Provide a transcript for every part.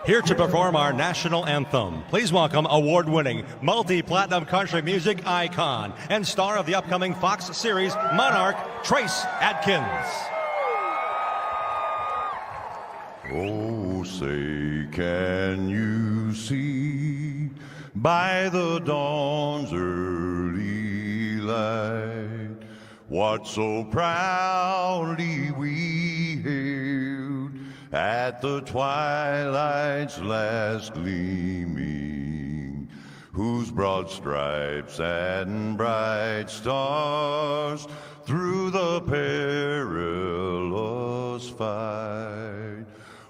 Here to perform our national anthem, please welcome award-winning, multi-platinum country music icon and star of the upcoming Fox series Monarch, Trace Adkins. Oh, say, can you see by the dawn's early light what so proudly we hailed at the twilight's last gleaming, whose broad stripes and bright stars through the perilous fight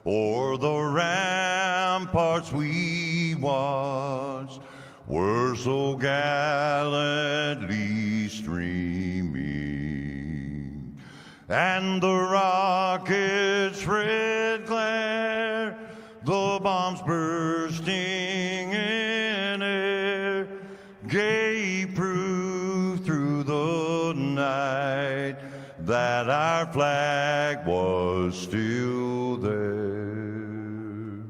o'er the ramparts we watched were so gallantly streaming, and the rocket's red glare, the bombs bursting in air, gave proof through the night that our flag was still there.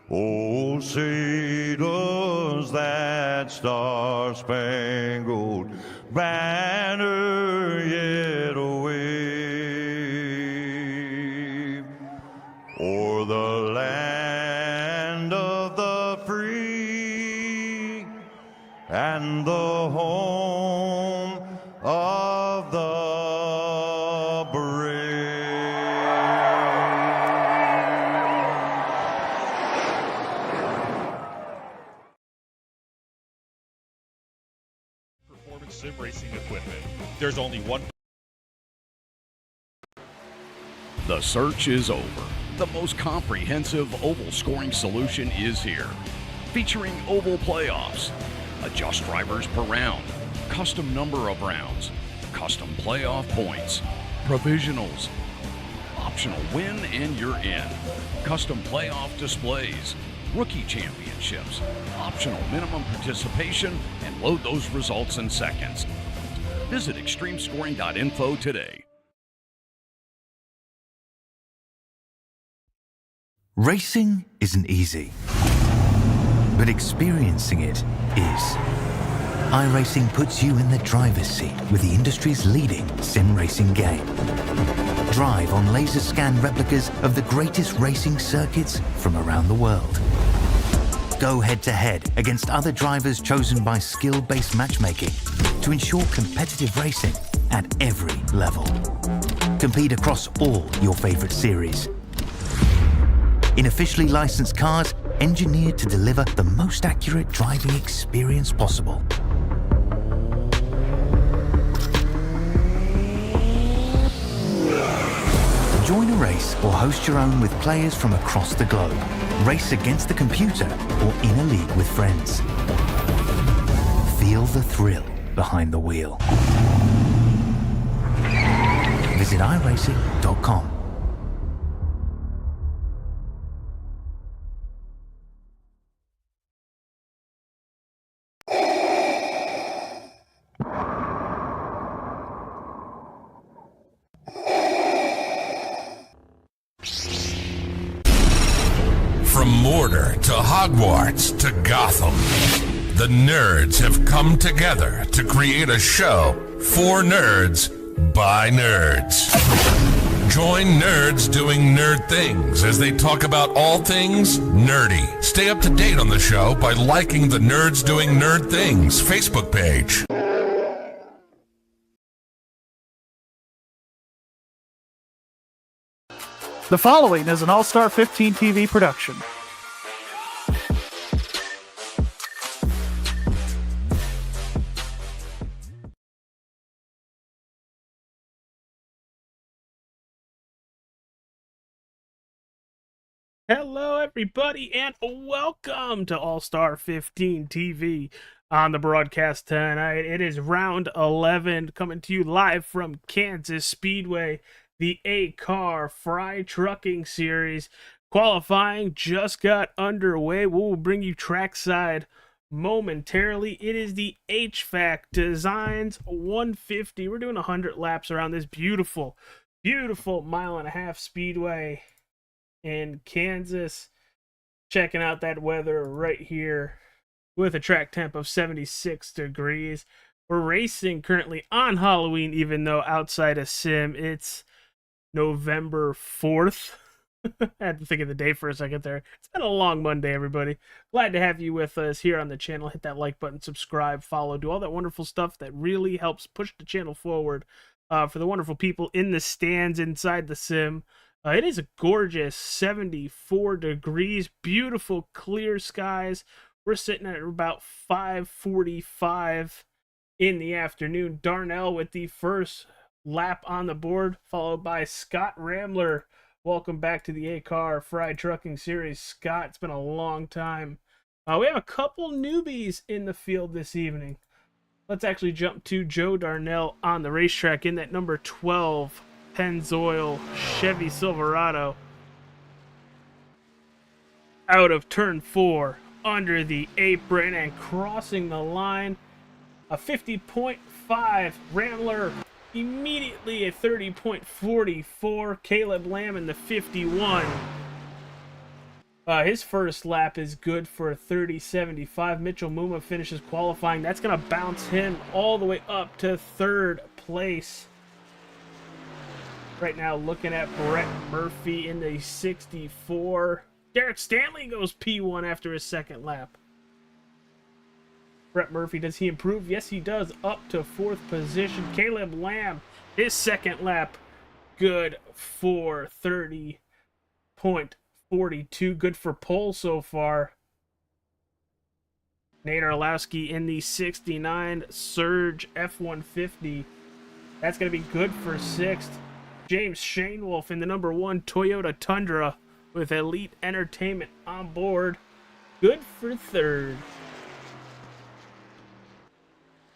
Oh, say does that star-spangled banner yet wave o'er the land of the free and the home of the brave. Performance sim racing equipment. There's only one. The search is over. The most comprehensive oval scoring solution is here. Featuring oval playoffs, adjust drivers per round, custom number of rounds, custom playoff points, provisionals, optional win and you're in, custom playoff displays, rookie championships, optional minimum participation, and load those results in seconds. Visit extremescoring.info today. Racing isn't easy, but experiencing it is. iRacing puts you in the driver's seat with the industry's leading sim racing game. Drive on laser scan replicas of the greatest racing circuits from around the world. Go head-to-head against other drivers chosen by skill-based matchmaking to ensure competitive racing at every level. Compete across all your favorite series. In officially licensed cars, engineered to deliver the most accurate driving experience possible. Join a race or host your own with players from across the globe. Race against the computer or in a league with friends. Feel the thrill behind the wheel. Visit iRacing.com. From Mordor to Hogwarts to Gotham, the nerds have come together to create a show for nerds by nerds. Join nerds doing nerd things as they talk about all things nerdy. Stay up to date on the show by liking the Nerds Doing Nerd Things Facebook page. The following is an All-Star 15 TV production. Hello, everybody, and welcome to All-Star 15 TV. On the broadcast tonight, it is round 11, coming to you live from Kansas Speedway. The ACAR Frey Truckin Series qualifying just got underway. We'll bring you trackside momentarily. It is the HVAC Designs 150. We're doing 100 laps around this beautiful, beautiful mile-and-a-half speedway in Kansas. Checking out that weather right here with a track temp of 76 degrees. We're racing currently on Halloween, even though outside of sim, it's November 4th. I had to think of the day for a second there. It's been a long Monday, everybody. Glad to have you with us here on the channel. Hit that like button, subscribe, follow, do all that wonderful stuff that really helps push the channel forward. For the wonderful people in the stands inside the sim, it is a gorgeous 74 degrees, beautiful clear skies. We're sitting at about 5:45 in the afternoon. Darnell with the first lap on the board, followed by Scott Ramler. Welcome back to the ACAR Frey Truckin Series. Scott, it's been a long time. We have a couple newbies in the field this evening. Let's actually jump to Joe Darnell on the racetrack in that number 12 Pennzoil Chevy Silverado. Out of turn 4, under the apron and crossing the line. A 50.5 Ramler. Immediately a 30.44. Caleb Lamb in the 51. His first lap is good for a 30.75. Mitchell Muma finishes qualifying. That's going to bounce him all the way up to third place. Right now looking at Brett Murphy in the 64. Derek Stanley goes P1 after his second lap. Brett Murphy, does he improve? Yes, he does. Up to fourth position. Caleb Lamb, his second lap, good for 30.42. Good for pole so far. Nate Arlowski in the 69 Surge F-150. That's going to be good for sixth. James Shanewolf in the number 1 Toyota Tundra with Elite Entertainment on board. Good for third.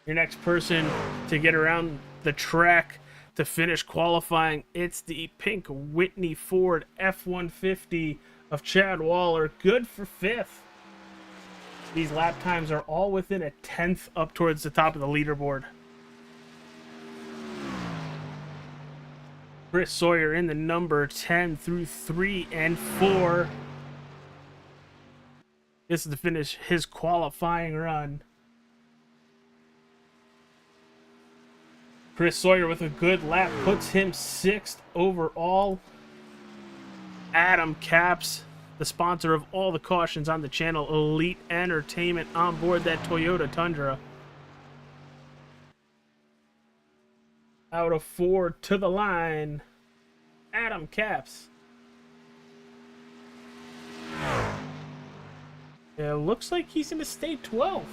Your next person to get around the track to finish qualifying, it's the pink Whitney Ford F-150 of Chad Waller. Good for fifth. These lap times are all within a tenth up towards the top of the leaderboard. Chris Sawyer in the number 10 through 3 and 4. This is to finish his qualifying run. Chris Sawyer with a good lap puts him 6th overall. Adam Capps, the sponsor of all the cautions on the channel, Elite Entertainment, on board that Toyota Tundra. Out of 4 to the line, Adam Capps. It looks like he's going to stay 12th.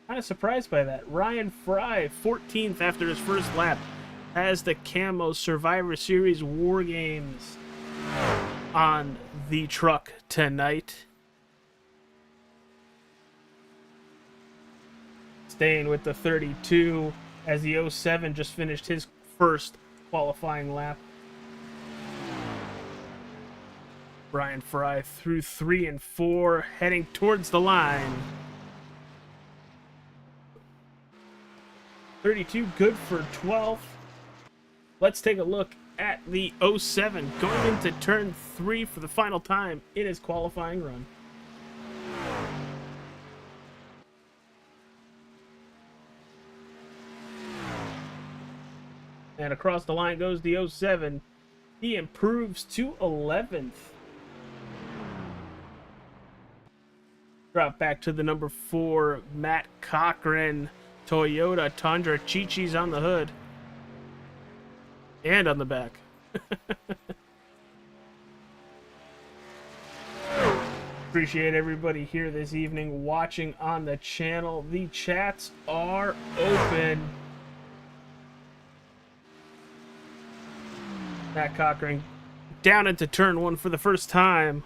Kind of surprised by that. Ryan Fry, 14th after his first lap, has the Camo Survivor Series War Games on the truck tonight. Staying with the 32 as the 07 just finished his first qualifying lap. Brian Fry through 3 and 4, heading towards the line. 32, good for 12th. Let's take a look at the 07 going into turn 3 for the final time in his qualifying run. And across the line goes the 07. He improves to 11th. Drop back to the number 4, Matt Cochran. Toyota Tundra. Chi-Chi's on the hood. And on the back. Appreciate everybody here this evening watching on the channel. The chats are open. Matt Cochran down into turn 1 for the first time.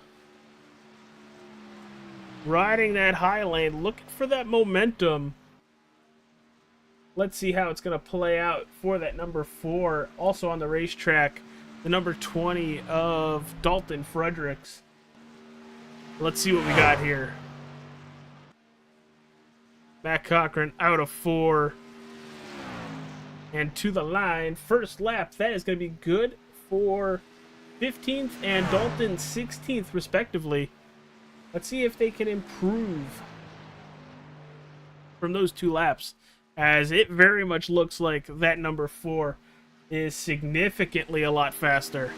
Riding that high lane, looking for that momentum. Let's see how it's going to play out for that number 4. Also on the racetrack, the number 20 of Dalton Fredericks. Let's see what we got here. Matt Cochran out of 4. And to the line, first lap. That is going to be good for 15th and Dalton 16th, respectively. Let's see if they can improve from those 2 laps, as it very much looks like that number 4 is significantly a lot faster.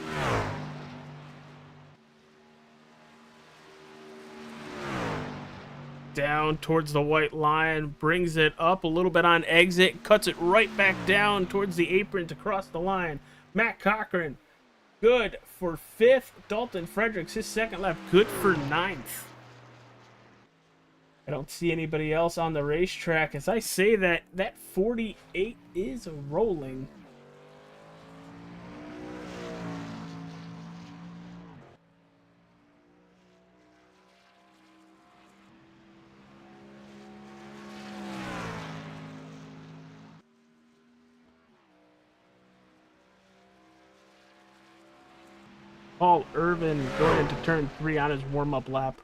Down towards the white line, brings it up a little bit on exit, cuts it right back down towards the apron to cross the line. Matt Cochran, good for 5th. Dalton Fredericks, his 2nd lap, good for 9th. I don't see anybody else on the racetrack. As I say that, that 48 is rolling. Paul Irvin going into turn 3 on his warm-up lap,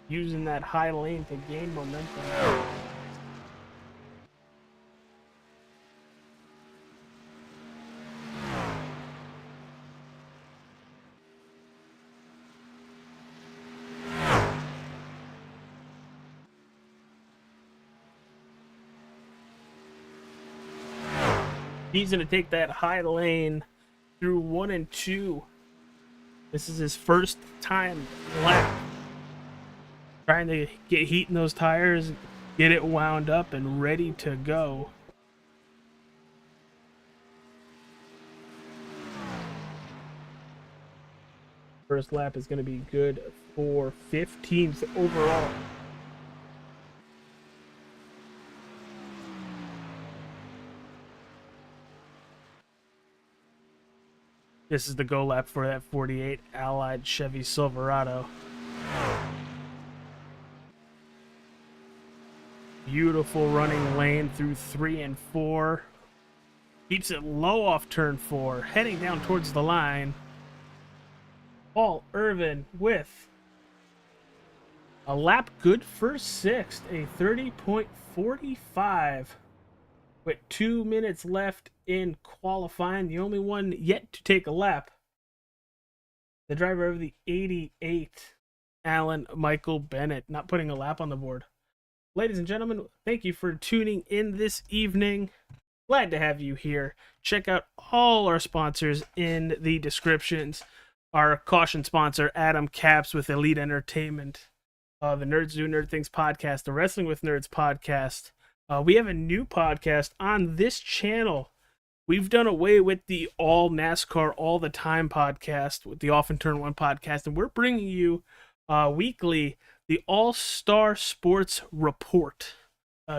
using that high lane to gain momentum. He's going to take that high lane through 1 and 2. This is his first time lap. Trying to get heat in those tires, get it wound up and ready to go. First lap is going to be good for 15th overall. This is the go lap for that 48 Allied Chevy Silverado. Beautiful running lane through 3 and 4. Keeps it low off turn 4, heading down towards the line. Paul Irvin with a lap good for 6th, a 30.45. With 2 minutes left in qualifying, the only one yet to take a lap. The driver of the 88, Alan Michael Bennett, not putting a lap on the board. Ladies and gentlemen, thank you for tuning in this evening. Glad to have you here. Check out all our sponsors in the descriptions. Our caution sponsor, Adam Capps with Elite Entertainment, the Nerds Do Nerd Things podcast, the Wrestling with Nerds podcast. We have a new podcast on this channel. We've done away with the All NASCAR All the Time podcast, with the Off and Turn 1 podcast, and we're bringing you weekly the All-Star Sports Report.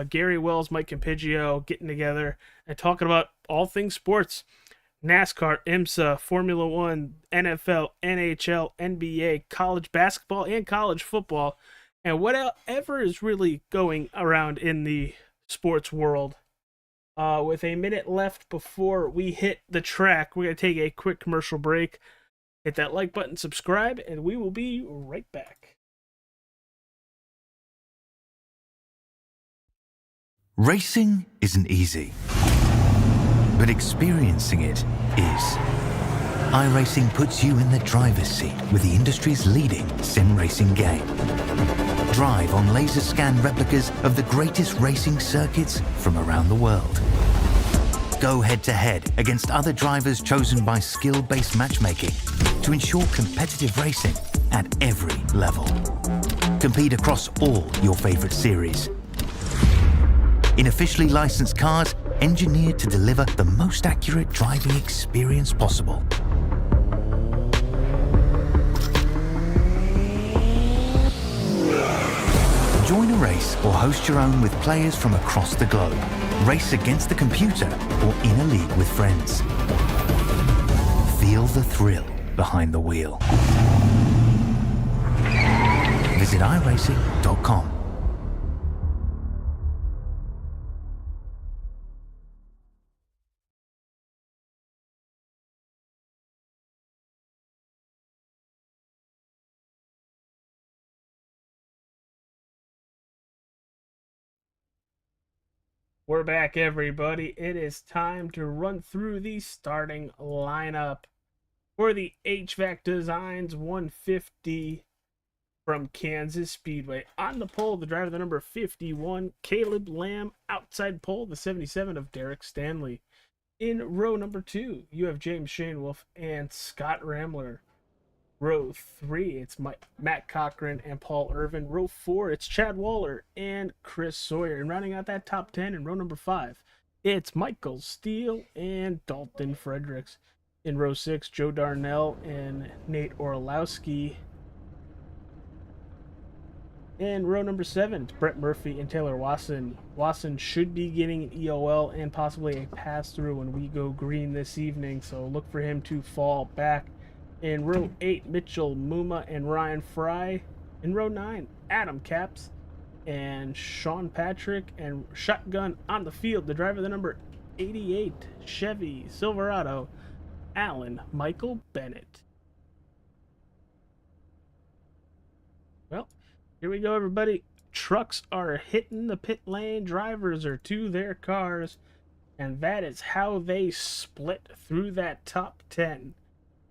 Gary Wells, Mike Campiggio getting together and talking about all things sports. NASCAR, IMSA, Formula One, NFL, NHL, NBA, college basketball, and college football, and whatever is really going around in the sports world. With a minute left before we hit the track, we're going to take a quick commercial break. Hit that like button, subscribe, and we will be right back. Racing isn't easy, but experiencing it is. iRacing puts you in the driver's seat with the industry's leading sim racing game. Drive on laser scan replicas of the greatest racing circuits from around the world. Go head-to-head against other drivers chosen by skill-based matchmaking to ensure competitive racing at every level. Compete across all your favorite series. In officially licensed cars, engineered to deliver the most accurate driving experience possible. Join a race or host your own with players from across the globe. Race against the computer or in a league with friends. Feel the thrill behind the wheel. Visit iRacing.com. We're back, everybody. It is time to run through the starting lineup for the HVAC Designs 150 from Kansas Speedway. On the pole, the driver, the number 51, Caleb Lamb. Outside pole, the 77 of Derek Stanley. In row number 2, you have James Shanewolf and Scott Ramler. Row 3, it's Matt Cochran and Paul Irvin. Row 4, it's Chad Waller and Chris Sawyer. And rounding out that top 10 in row number 5, it's Michael Steele and Dalton Fredericks. In row 6, Joe Darnell and Nate Orlowski. In row number 7, it's Brett Murphy and Taylor Wasson. Wasson should be getting an EOL and possibly a pass-through when we go green this evening, so look for him to fall back. In row 8, Mitchell Muma and Ryan Fry. In row 9, Adam Capps and Sean Patrick. And shotgun on the field, the driver, the number 88 Chevy Silverado, Alan Michael Bennett. Well, here we go, everybody. Trucks are hitting the pit lane. Drivers are to their cars. And that is how they split through that top 10.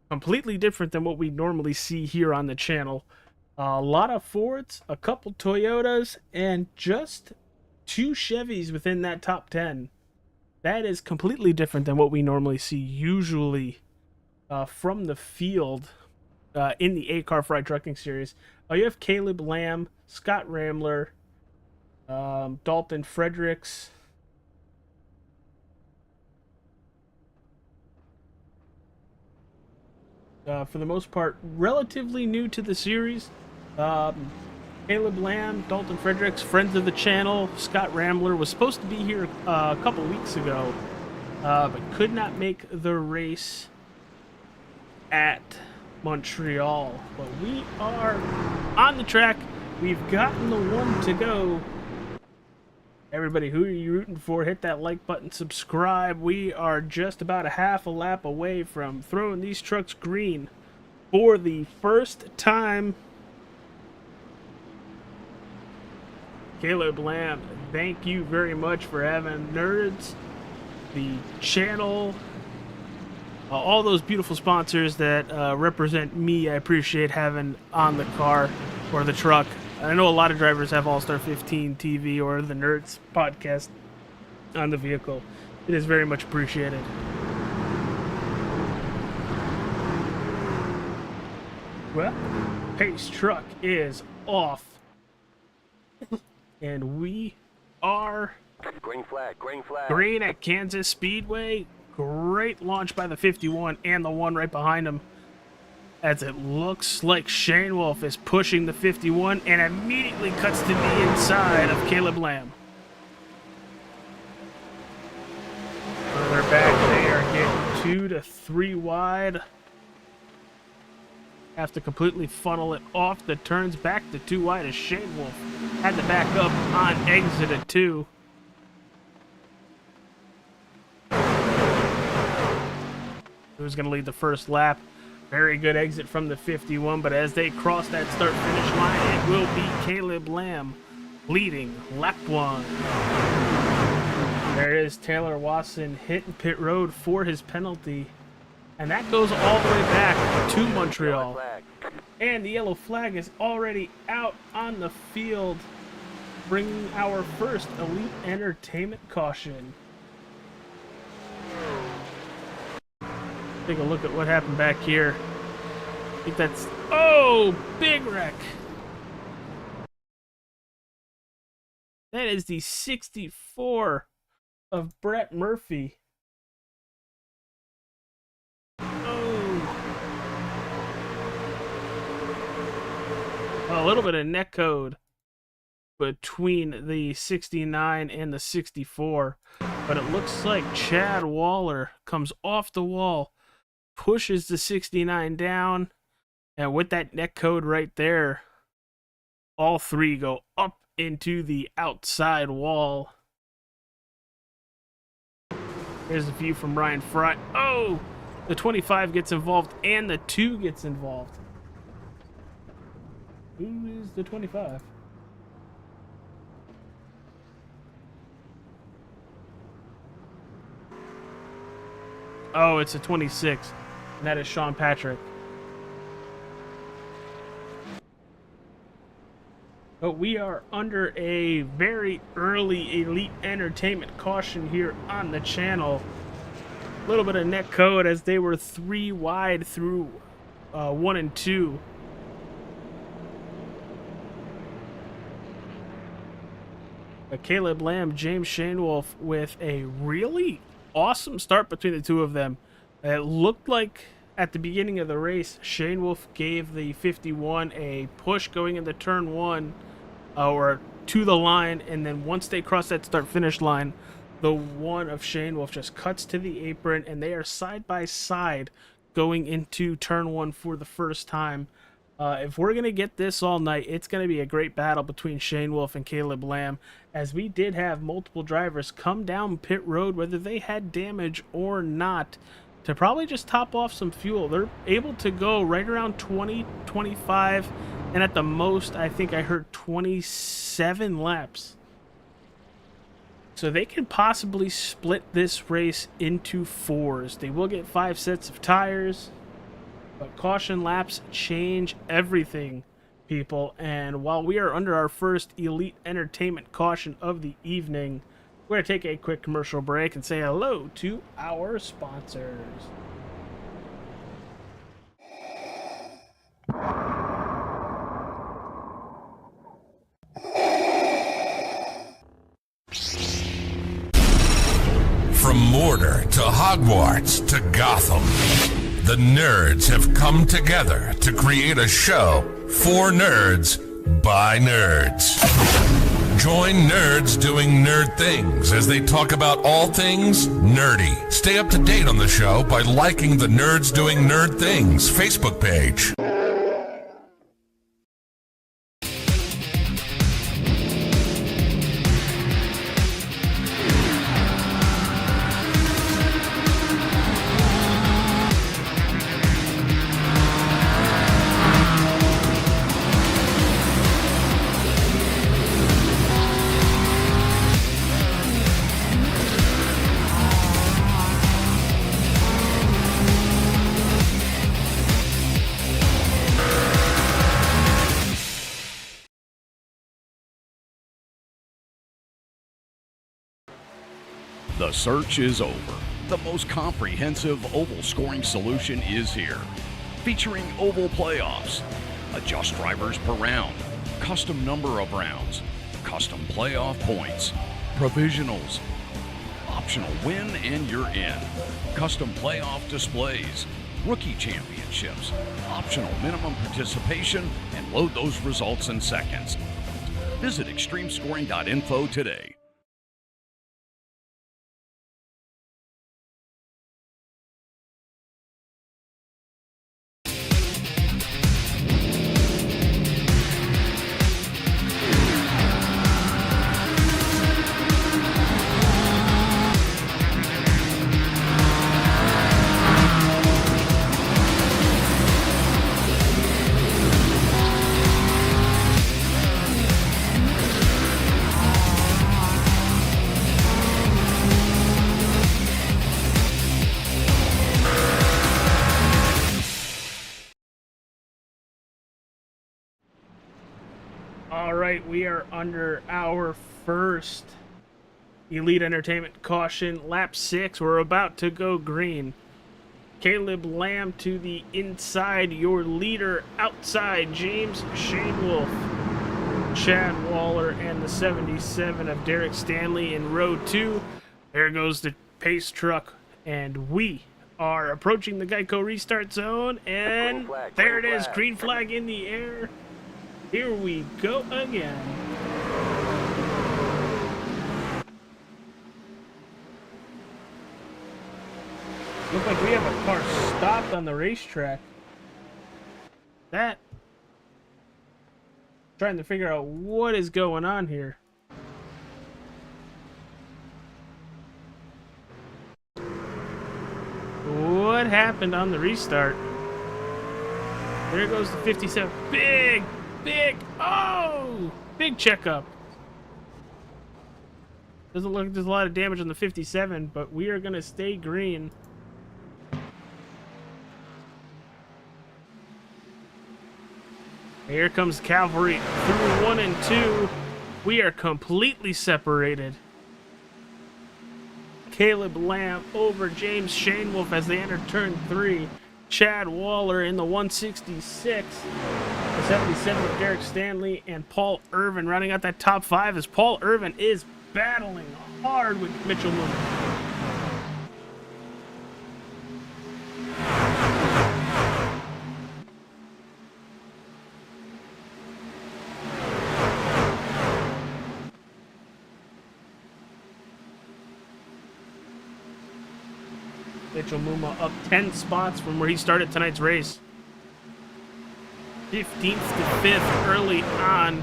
Completely different than what we normally see here on the channel. A lot of Fords, a couple Toyotas, and just 2 Chevys within that top 10. That is completely different than what we normally see usually from the field in the ACAR Frey Truckin series. You have Caleb Lamb, Scott Ramler, Dalton Fredericks, for the most part, relatively new to the series. Caleb Lamb, Dalton Fredericks, friends of the channel. Scott Ramler was supposed to be here a couple weeks ago, but could not make the race at Montreal. But we are on the track. We've gotten the one to go. Everybody, who are you rooting for? Hit that like button, subscribe. We are just about a half a lap away from throwing these trucks green for the first time. Caleb Lamb, thank you very much for having Nerds, the channel, all those beautiful sponsors that represent me. I appreciate having on the car or the truck. I know a lot of drivers have All-Star 15 TV or the Nerds podcast on the vehicle. It is very much appreciated. Well, pace truck is off. And we are green flag, green flag. Green at Kansas Speedway. Great launch by the 51 and the one right behind him, as it looks like Shanewolf is pushing the 51 and immediately cuts to the inside of Caleb Lamb. Further back, they are getting 2 to 3 wide. Have to completely funnel it off the turns back to 2 wide as Shanewolf had to back up on exit at 2. Who's going to lead the first lap? Very good exit from the 51, but as they cross that start-finish line, it will be Caleb Lamb leading lap 1. There is Taylor Wasson hitting pit road for his penalty, and that goes all the way back to Montreal. And the yellow flag is already out on the field, bringing our first Elite Entertainment caution. Take a look at what happened back here. I think that's... Oh! Big wreck! That is the 64 of Brett Murphy. Oh! A little bit of neck code between the 69 and the 64. But it looks like Chad Waller comes off the wall, pushes the 69 down, and with that neck code right there, all 3 go up into the outside wall. Here's a view from Ryan Fry. Oh! The 25 gets involved and the 2 gets involved. Who is the 25? Oh, it's a 26, and that is Sean Patrick. But we are under a very early Elite Entertainment caution here on the channel. A little bit of net code as they were 3 wide through 1 and 2. Caleb Lamb, James Shanewolf with a really awesome start between the two of them. It looked like at the beginning of the race, Shanewolf gave the 51 a push going into turn 1 or to the line, and then once they cross that start-finish line, the one of Shanewolf just cuts to the apron, and they are side by side going into turn 1 for the first time. If we're going to get this all night, it's going to be a great battle between Shanewolf and Caleb Lamb, as we did have multiple drivers come down pit road, whether they had damage or not, to probably just top off some fuel. They're able to go right around 20, 25, and at the most, I think I heard 27 laps. So they can possibly split this race into 4s. They will get 5 sets of tires. But caution laps change everything, people. And while we are under our first Elite Entertainment caution of the evening, we're going to take a quick commercial break and say hello to our sponsors. From Mordor to Hogwarts to Gotham, the nerds have come together to create a show for nerds by nerds. Join nerds doing nerd things as they talk about all things nerdy. Stay up to date on the show by liking the Nerds Doing Nerd Things Facebook page. The search is over. The most comprehensive oval scoring solution is here. Featuring oval playoffs, adjust drivers per round, custom number of rounds, custom playoff points, provisionals, optional win and you're in, custom playoff displays, rookie championships, optional minimum participation, and load those results in seconds. Visit extremescoring.info today. All right, we are under our first Elite Entertainment caution, lap 6. We're about to go green. Caleb Lamb to the inside, your leader outside, James Shanewolf, Chad Waller, and the 77 of Derek Stanley in row 2. There goes the pace truck, and we are approaching the Geico restart zone, and there it is, green flag in the air. Here we go again. Looks like we have a car stopped on the racetrack. Trying to figure out what is going on here. What happened on the restart? There goes the 57. Big checkup. Doesn't look like there's a lot of damage on the 57, but we are going to stay green. Here comes Cavalry through 1 and 2. We are completely separated. Caleb Lamb over James Shanewolf as they enter turn 3. Chad Waller in the 166. The 77 of Derek Stanley and Paul Irvin running out that top 5 as Paul Irvin is battling hard with Mitchell Moon. Mitchell Muma up 10 spots from where he started tonight's race. 15th to 5th early on.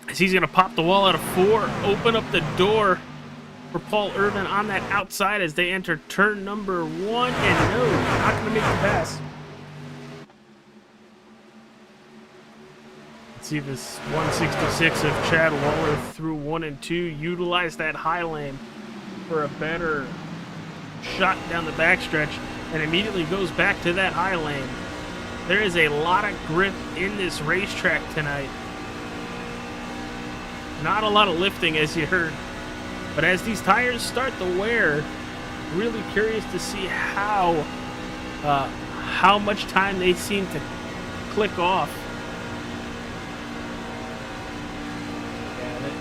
As he's going to pop the wall out of 4, open up the door for Paul Irvin on that outside as they enter turn number 1. And no, not going to make the pass. Let's see this 166 of Chad Waller through 1 and 2. Utilize that high lane for a better shot down the backstretch and immediately goes back to that high lane. There is a lot of grip in this racetrack tonight. Not a lot of lifting, as you heard, but as these tires start to wear, really curious to see how much time they seem to click off.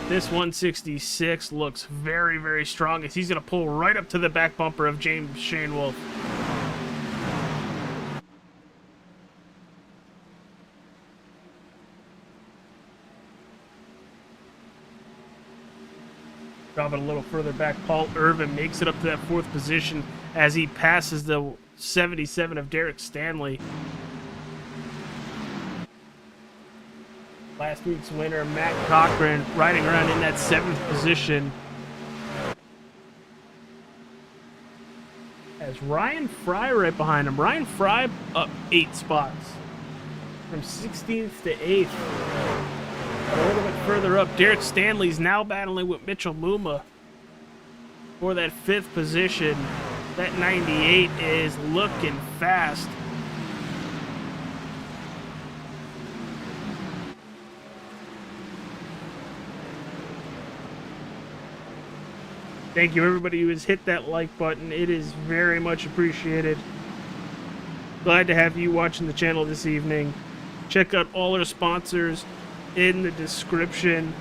This 166 looks very, very strong as he's going to pull right up to the back bumper of James Shanewolf. Drop it a little further back. Paul Irvin makes it up to that 4th position as he passes the 77 of Derek Stanley. Last week's winner, Matt Cochran, riding around in that 7th position. As Ryan Fry right behind him. Ryan Fry up 8 spots. From 16th to 8th. A little bit further up, Derek Stanley's now battling with Mitchell Muma for that 5th position. That 98 is looking fast. Thank you, everybody who has hit that like button. It is very much appreciated. Glad to have you watching the channel this evening. Check out all our sponsors in the description.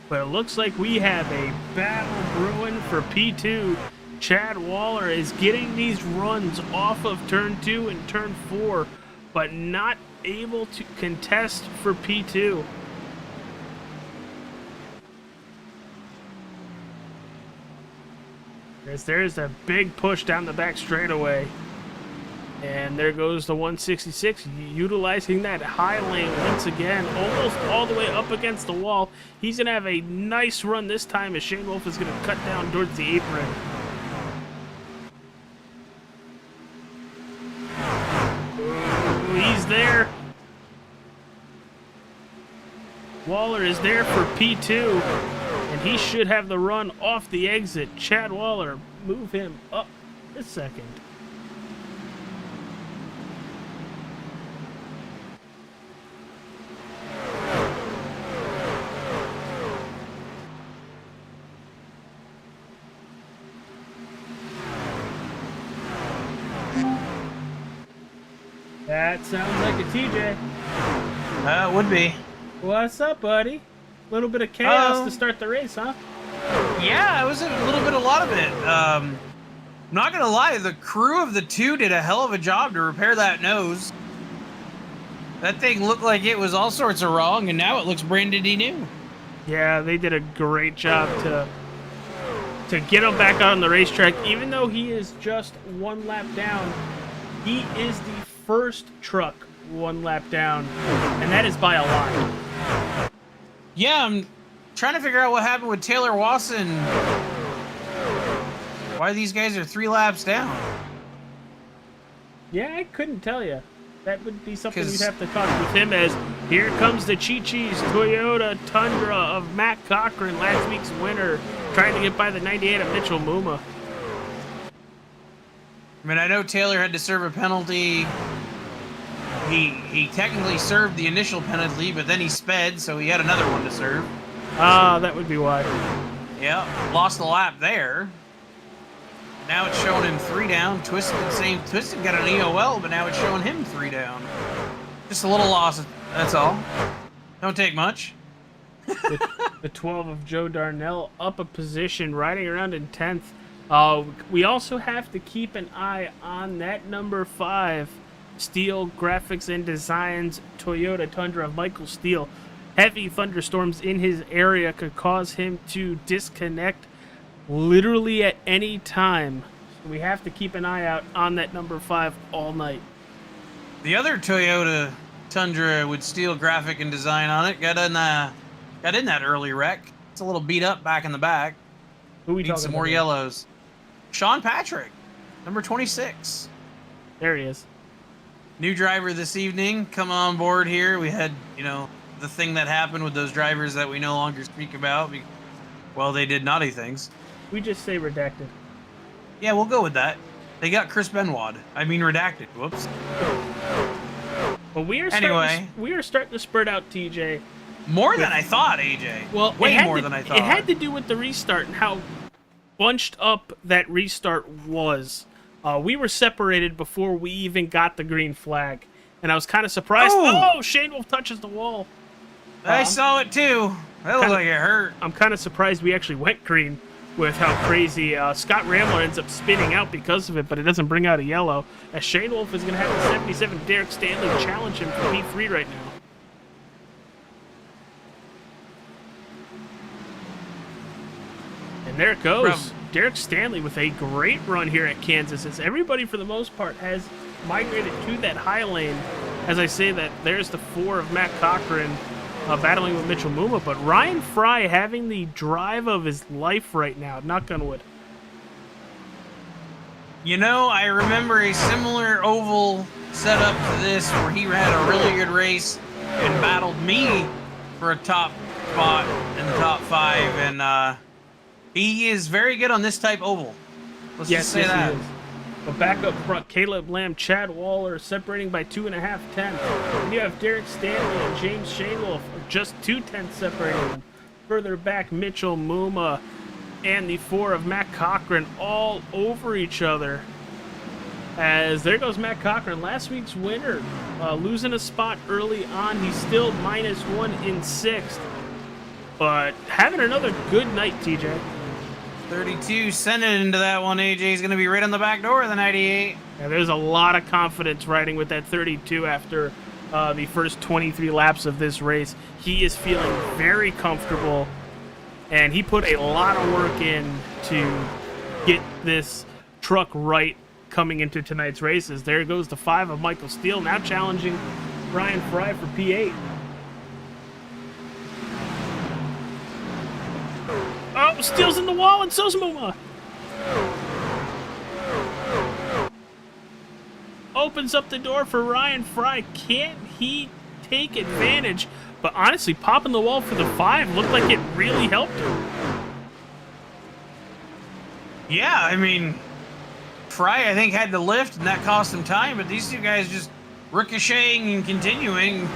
But it looks like we have a battle brewing for P2. Chad Waller is getting these runs off of turn 2 and turn 4, but not able to contest for P2. There's a big push down the back straightaway. And there goes the 166, utilizing that high lane once again, almost all the way up against the wall. He's going to have a nice run this time as Shanewolf is going to cut down towards the apron. Ooh, he's there. Waller is there for P2, and he should have the run off the exit. Chad Waller, move him up a second. That sounds like a TJ. It would be. What's up, buddy? A little bit of chaos to start the race, huh? Yeah, it was a lot of it. I'm not gonna lie, the crew of the 2 did a hell of a job to repair that nose. That thing looked like it was all sorts of wrong, and now it looks brandy new. Yeah, they did a great job to get him back out on the racetrack. Even though he is just 1 lap down, he is the first truck 1 lap down, and that is by a lot. Yeah, I'm trying to figure out what happened with Taylor Wasson. Why these guys are 3 laps down. Yeah, I couldn't tell you. That would be something you'd have to talk with him as here comes the Chi-Chi's Toyota Tundra of Matt Cochran, last week's winner, trying to get by the 98 of Mitchell Muma. I mean, I know Taylor had to serve a penalty. He technically served the initial penalty, but then he sped, so he had another one to serve. Ah, that would be why. Yeah, lost the lap there. Now it's showing him 3 down. Twisted got an EOL, but now it's showing him 3 down. Just a little loss, that's all. Don't take much. The 12 of Joe Darnell up a position, riding around in 10th. We also have to keep an eye on that number 5, Steel Graphics and Designs Toyota Tundra of Michael Steele. Heavy thunderstorms in his area could cause him to disconnect literally at any time. So we have to keep an eye out on that number 5 all night. The other Toyota Tundra with Steel Graphic and Design on it got in that early wreck. It's a little beat up back in the back. Who we Need talking some more about? yellows. Sean Patrick, number 26. There he is. New driver this evening coming on board here. We had, the thing that happened with those drivers that we no longer speak about. Well, they did naughty things. We just say redacted. Yeah, we'll go with that. They got Chris Benoit. I mean, redacted. Whoops. But we are starting to spurt out TJ. More than I thought, AJ. Well, way more than I thought. It had to do with the restart and how bunched up that restart was. We were separated before we even got the green flag, and I was kind of surprised. Oh, Shane Wolf touches the wall. I saw it too. That looked like it hurt. I'm kind of surprised we actually went green with how crazy Scott Ramler ends up spinning out because of it, but it doesn't bring out a yellow, as Shane Wolf is going to have the 77 Derek Stanley challenge him for P3 right now. And there it goes. Derek Stanley with a great run here at Kansas, as everybody for the most part has migrated to that high lane. As I say that, there's the 4 of Matt Cochran battling with Mitchell Muma, but Ryan Fry having the drive of his life right now, knock on wood. I remember a similar oval setup to this where he had a really good race and battled me for a top spot in the top 5, and he is very good on this type oval. Let's just say that. He is. But back up front, Caleb Lamb, Chad Waller separating by 2.5 tenths. And you have Derek Stanley and James Shanewolf just 2 tenths separating them. Further back, Mitchell Muma and the 4 of Matt Cochran all over each other. As there goes Matt Cochran, last week's winner, losing a spot early on. He's still -1 in 6th. But having another good night, TJ. 32 sent it into that one. AJ's going to be right on the back door of the 98. Yeah, there's a lot of confidence riding with that 32 after the first 23 laps of this race. He is feeling very comfortable, and he put a lot of work in to get this truck right coming into tonight's races. There goes the 5 of Michael Steele, now challenging Ryan Fry for P8. Oh, Steele's in the wall, and so's Muma. Opens up the door for Ryan Fry. Can't he take advantage? But honestly, popping the wall for the 5 looked like it really helped him. Yeah, I mean, Fry, I think, had to lift, and that cost him time, but these two guys just ricocheting and continuing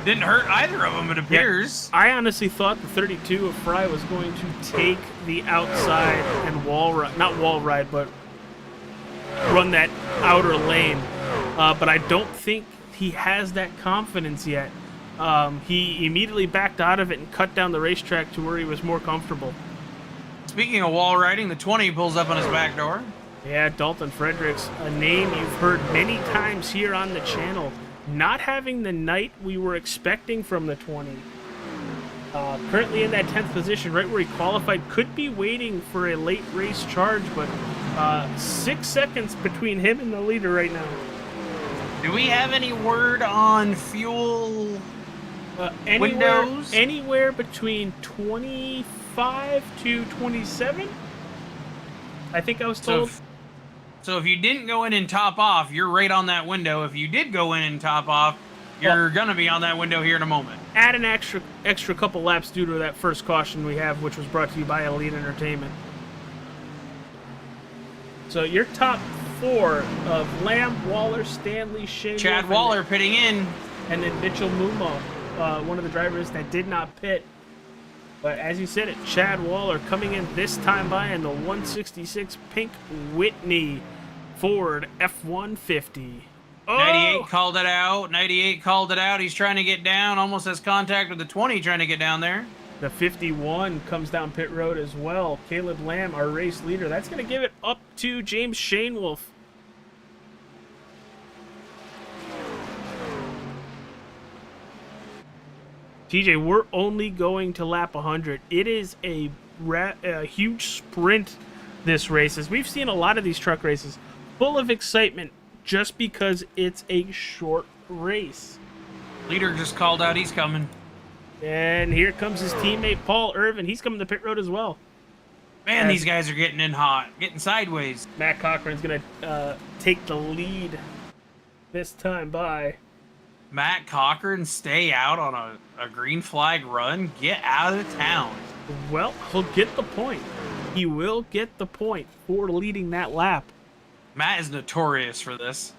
didn't hurt either of them, it appears. Yeah, I honestly thought the 32 of Fry was going to take the outside and wall ride, not wall ride, but run that outer lane. But I don't think he has that confidence yet. He immediately backed out of it and cut down the racetrack to where he was more comfortable. Speaking of wall riding, the 20 pulls up on his back door. Yeah, Dalton Fredericks, a name you've heard many times here on the channel. Not having the night we were expecting from the 20. Currently in that 10th position, right where he qualified. Could be waiting for a late race charge, but 6 seconds between him and the leader right now. Do we have any word on fuel windows? Anywhere between 25 to 27, I think I was told. So if you didn't go in and top off, you're right on that window. If you did go in and top off, you're going to be on that window here in a moment. Add an extra couple laps due to that first caution we have, which was brought to you by Elite Entertainment. So your top 4 of Lamb, Waller, Stanley, Shane Chad Wolf, Waller pitting in. and then Mitchell Mumo, one of the drivers that did not pit. But as you said it, Chad Waller coming in this time by in the 166 Pink Whitney Ford F-150. Oh! 98 called it out. 98 called it out. He's trying to get down. Almost has contact with the 20 trying to get down there. The 51 comes down pit road as well. Caleb Lamb, our race leader. That's going to give it up to James Shanewolf. TJ, we're only going to lap 100. It is a huge sprint, this race. As we've seen a lot of these truck races, full of excitement just because it's a short race. Leader just called out. He's coming. And here comes his teammate, Paul Irvin. He's coming to pit road as well. Man, these guys are getting in hot. Getting sideways. Matt Cochran's going to take the lead this time by. Matt Cochran, stay out on a green flag run. Get out of town. Well, he'll get the point. He will get the point for leading that lap. Matt is notorious for this.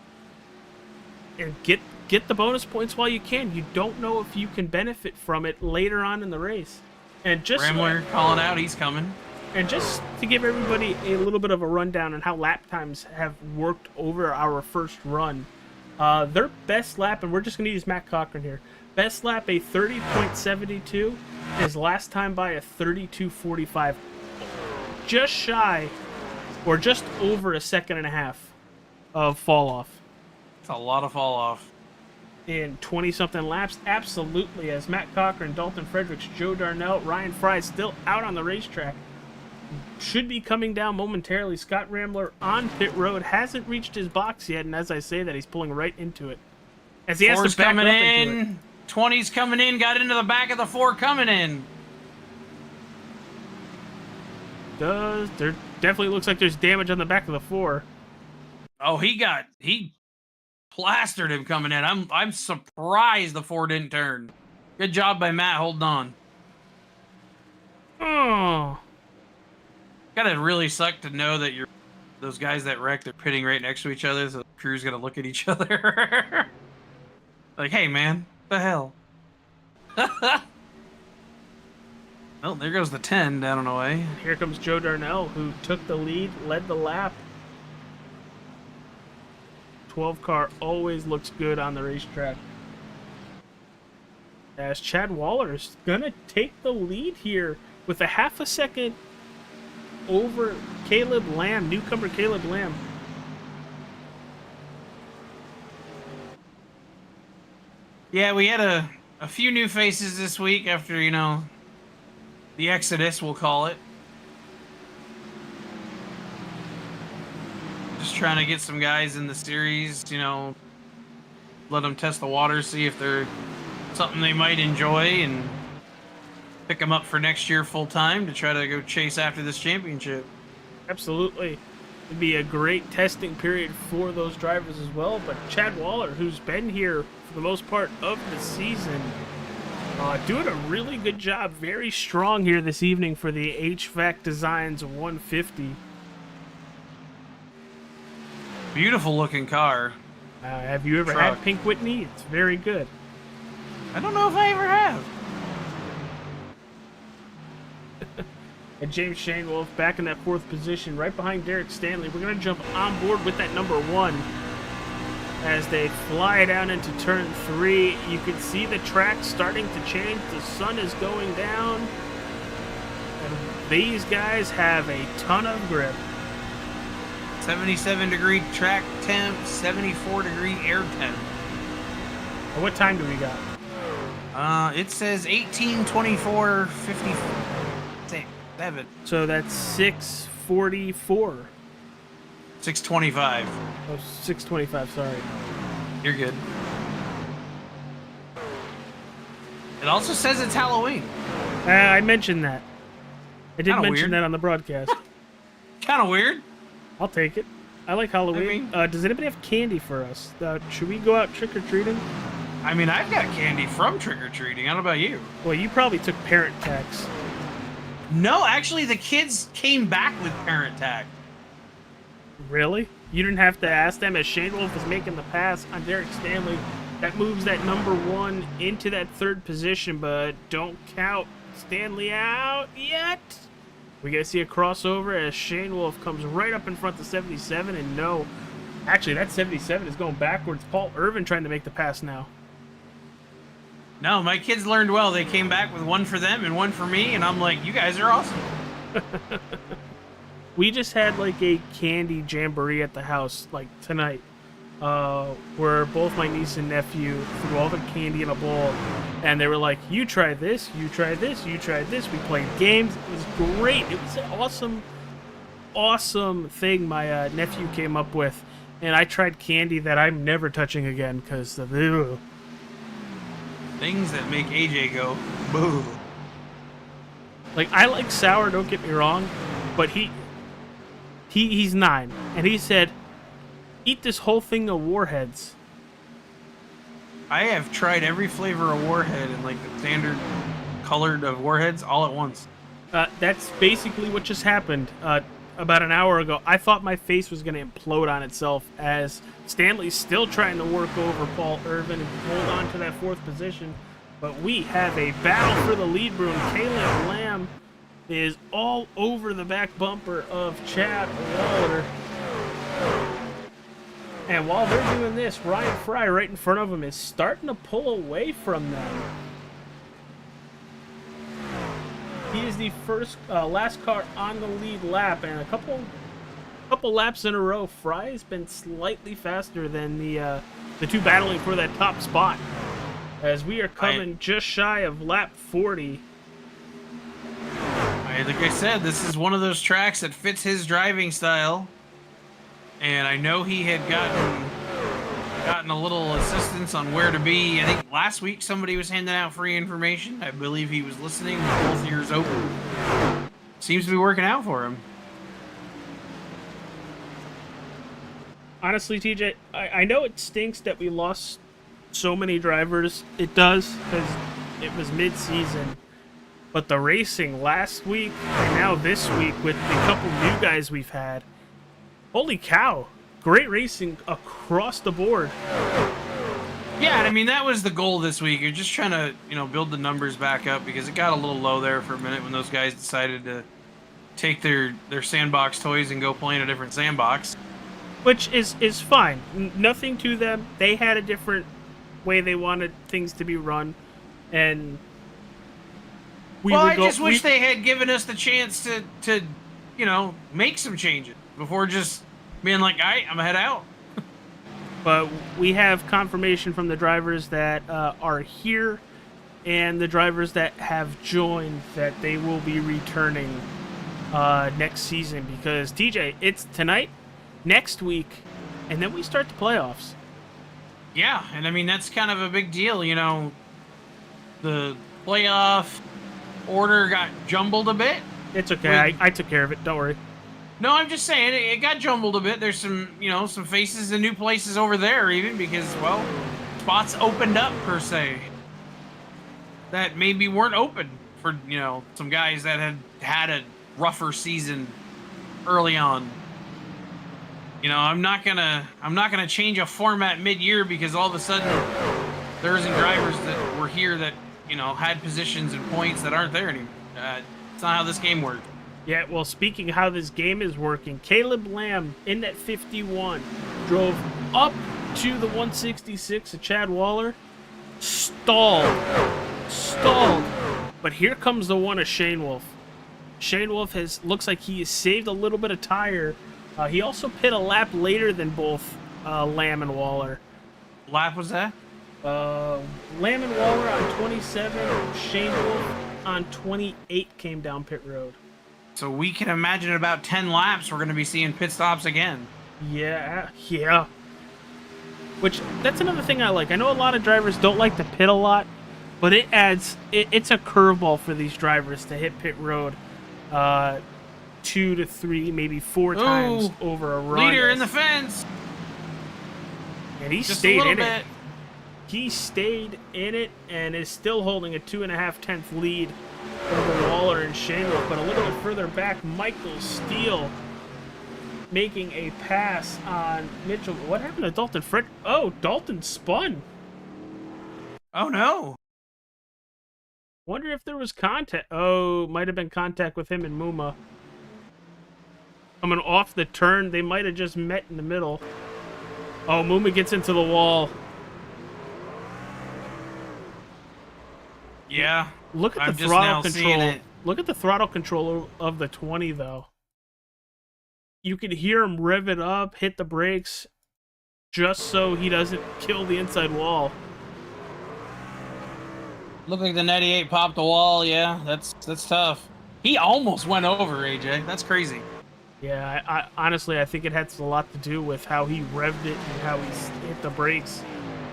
And get the bonus points while you can. You don't know if you can benefit from it later on in the race. And just Rambler calling out. He's coming. And just to give everybody a little bit of a rundown on how lap times have worked over our first run. Their best lap, and we're just going to use Matt Cochran here. Best lap, a 30.72. His last time by a 32.45. Just shy, or just over a second and a half of fall off. It's a lot of fall off. In 20-something laps, absolutely. As Matt Cochran, Dalton Fredericks, Joe Darnell, Ryan Fry still out on the racetrack. Should be coming down momentarily. Scott Rambler on pit road, hasn't reached his box yet, and as I say that, he's pulling right into it. As he has to back coming up in. into it. 20's coming in. Got into the back of the 4 coming in. There definitely looks like there's damage on the back of the 4. Oh, he plastered him coming in. I'm surprised the 4 didn't turn. Good job by Matt holding on. Oh. Gotta really suck to know that those guys that wrecked, they're pitting right next to each other, so the crew's gonna look at each other. Like, hey man, what the hell? Well, there goes the 10 down and away. Here comes Joe Darnell, who took the lead, led the lap. 12 car always looks good on the racetrack. As Chad Waller is gonna take the lead here with a half a second over Caleb Lamb, newcomer Caleb Lamb. Yeah, we had a few new faces this week after, the Exodus, we'll call it. Just trying to get some guys in the series, let them test the water, see if they're something they might enjoy, and pick them up for next year full time to try to go chase after this championship. Absolutely. It'd be a great testing period for those drivers as well. But Chad Waller, who's been here for the most part of the season, doing a really good job. Very strong here this evening for the HVAC Designs 150. Beautiful looking car. Have you ever Truck. had Pink Whitney? It's very good. I don't know if I ever have. And James Shanewolf back in that 4th position, right behind Derek Stanley. We're going to jump on board with that number 1 as they fly down into turn 3. You can see the track starting to change. The sun is going down. And these guys have a ton of grip. 77-degree track temp, 74-degree air temp. And what time do we got? It says 18:24:57. So that's 6:44. 6:25. Oh, 6:25, sorry. You're good. It also says it's Halloween. I mentioned that. I did Kinda mention weird. that on the broadcast. Kind of weird. I'll take it. I like Halloween. Does anybody have candy for us? Should we go out trick-or-treating? I mean, I've got candy from trick-or-treating. I don't know about you. Well, you probably took parent tax. No, actually, the kids came back with parent tag. Really? You didn't have to ask them, as Shane Wolf is making the pass on Derek Stanley. That moves that number 1 into that 3rd position, but don't count Stanley out yet. We gotta see a crossover as Shane Wolf comes right up in front of 77, and no, actually that 77 is going backwards. Paul Irvin trying to make the pass now. No, my kids learned well. They came back with 1 for them and 1 for me, and I'm like, you guys are awesome. We just had like a candy jamboree at the house like tonight, where both my niece and nephew threw all the candy in a bowl, and they were like, you try this, you try this, you try this. We played games. It was great. It was an awesome thing my nephew came up with, and I tried candy that I'm never touching again because of ew. Things that make AJ go, boo. Like, I like sour, don't get me wrong, but he's 9, and he said, eat this whole thing of Warheads. I have tried every flavor of Warhead and like the standard colored of Warheads all at once. That's basically what just happened about an hour ago. I thought my face was going to implode on itself as Stanley's still trying to work over Paul Irvin and hold on to that 4th position. But we have a battle for the lead broom. Caleb Lamb is all over the back bumper of Chad Waller. And while they're doing this, Ryan Fry right in front of him is starting to pull away from them. He is the last car on the lead lap, and a couple laps in a row, Fry has been slightly faster than the 2 battling for that top spot. As we are coming just shy of lap 40. Like I said, this is one of those tracks that fits his driving style. And I know he had gotten a little assistance on where to be. I think last week somebody was handing out free information. I believe he was listening with both ears open. Seems to be working out for him. Honestly, TJ, I know it stinks that we lost so many drivers. It does, because it was mid-season. But the racing last week and now this week with the couple new guys we've had, holy cow, great racing across the board. Yeah, I mean, that was the goal this week. You're just trying to, build the numbers back up because it got a little low there for a minute when those guys decided to take their sandbox toys and go play in a different sandbox. Which is fine. Nothing to them. They had a different way they wanted things to be run. And I just wish they had given us the chance to make some changes before just being like, all right, I'm gonna head out. But we have confirmation from the drivers that are here and the drivers that have joined that they will be returning next season, because TJ, it's tonight, next week, and then we start the playoffs. Yeah, and I mean, that's kind of a big deal, the playoff order got jumbled a bit. It's okay. I took care of it. Don't worry. No, I'm just saying it got jumbled a bit. There's some, some faces and new places over there even because, well, spots opened up per se that maybe weren't open for, some guys that had a rougher season early on. I'm not gonna change a format mid-year because all of a sudden there isn't drivers that were here that had positions and points that aren't there anymore. It's not how this game works. Yeah, well, speaking of how this game is working, Caleb Lamb in that 51 drove up to the 166 of Chad Waller, stalled, but here comes the one of Shane Wolf. Shane Wolf looks like he has saved a little bit of tire. He also pit a lap later than both Lamb and Waller. Lap was that? Lamb and Waller on 27, Shane Wolf on 28 came down pit road. So we can imagine in about 10 laps we're going to be seeing pit stops again. Yeah. Which, that's another thing I like. I know a lot of drivers don't like to pit a lot, but it's a curveball for these drivers to hit pit road 2 to 3, maybe 4 times over a run. Leader in the fence! And he stayed in it. He stayed in it and is still holding a 2.5-tenth lead over Waller and Shane Wolf, but a little bit further back, Michael Steele making a pass on Mitchell. What happened to Dalton Fred? Oh, Dalton spun. Oh, no. Wonder if there was contact. Oh, might have been contact with him and Muma. Coming off the turn, they might have just met in the middle. Oh, Muma gets into the wall. Yeah. Look at the throttle control. Look at the throttle control of the 20, though. You can hear him rev it up, hit the brakes, just so he doesn't kill the inside wall. Looked like the 98 popped the wall. Yeah, that's tough. He almost went over, AJ. That's crazy. Yeah, I honestly, I think it has a lot to do with how he revved it and how he hit the brakes.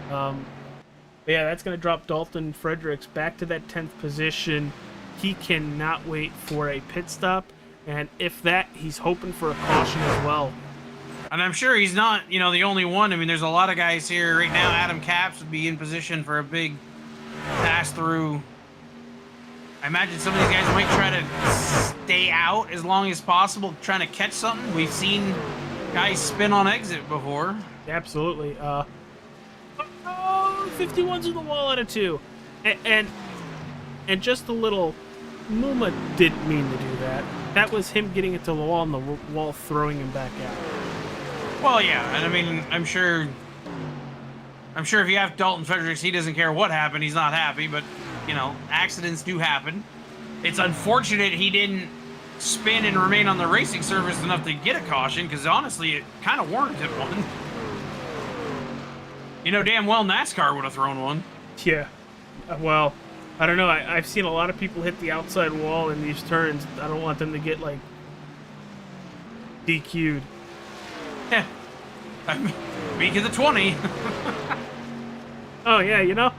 Yeah, that's going to drop Dalton Fredericks back to that 10th position. He cannot wait for a pit stop, and if that, he's hoping for a caution as well. And I'm sure he's not, the only one. I mean, there's a lot of guys here right now. Adam Capps would be in position for a big pass through. I imagine some of these guys might try to stay out as long as possible, trying to catch something. We've seen guys spin on exit before. Absolutely. 51's in the wall out of 2. And just a little, Muma didn't mean to do that. That was him getting into the wall and the wall throwing him back out. Well, yeah, and I mean, I'm sure if you have Dalton Fredericks, he doesn't care what happened. He's not happy, but, accidents do happen. It's unfortunate he didn't spin and remain on the racing surface enough to get a caution, because honestly, it kind of warranted one. Damn well NASCAR would have thrown one. Yeah. Well, I don't know. I've seen a lot of people hit the outside wall in these turns. I don't want them to get, DQ'd. Yeah. Week of the 20. Oh, yeah,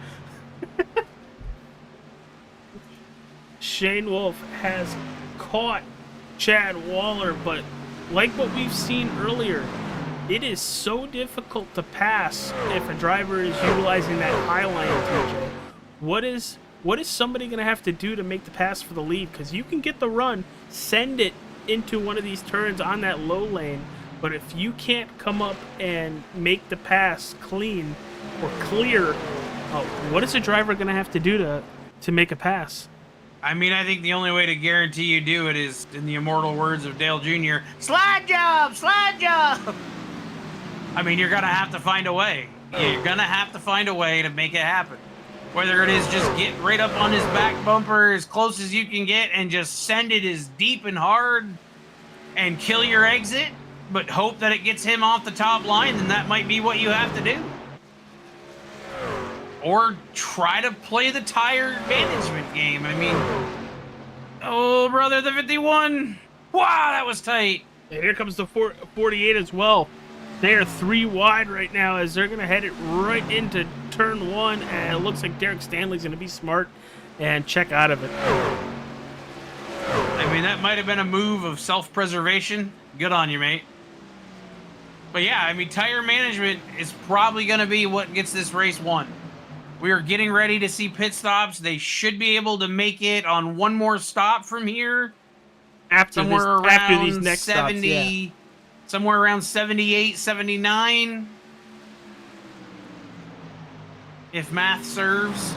Shane Wolf has caught Chad Waller, but like what we've seen earlier, it is so difficult to pass if a driver is utilizing that high line, TJ. What is somebody going to have to do to make the pass for the lead? Because you can get the run, send it into one of these turns on that low lane, but if you can't come up and make the pass clean or clear, what is a driver going to have to do to make a pass? I mean, I think the only way to guarantee you do it is, in the immortal words of Dale Jr., slide job, slide job. I mean, you're going to have to find a way. You're going to have to find a way to make it happen. Whether it is just get right up on his back bumper as close as you can get and just send it as deep and hard and kill your exit, but hope that it gets him off the top line, then that might be what you have to do. Or try to play the tire management game. I mean, oh, brother, the 51. Wow, that was tight. And here comes the 48 as well. They are 3 wide right now as they're going to head it right into turn 1. And it looks like Derek Stanley's going to be smart and check out of it. I mean, that might have been a move of self-preservation. Good on you, mate. But yeah, I mean, tire management is probably going to be what gets this race won. We are getting ready to see pit stops. They should be able to make it on one more stop from here. After these next 70, stops, yeah. Somewhere around 78, 79. If math serves.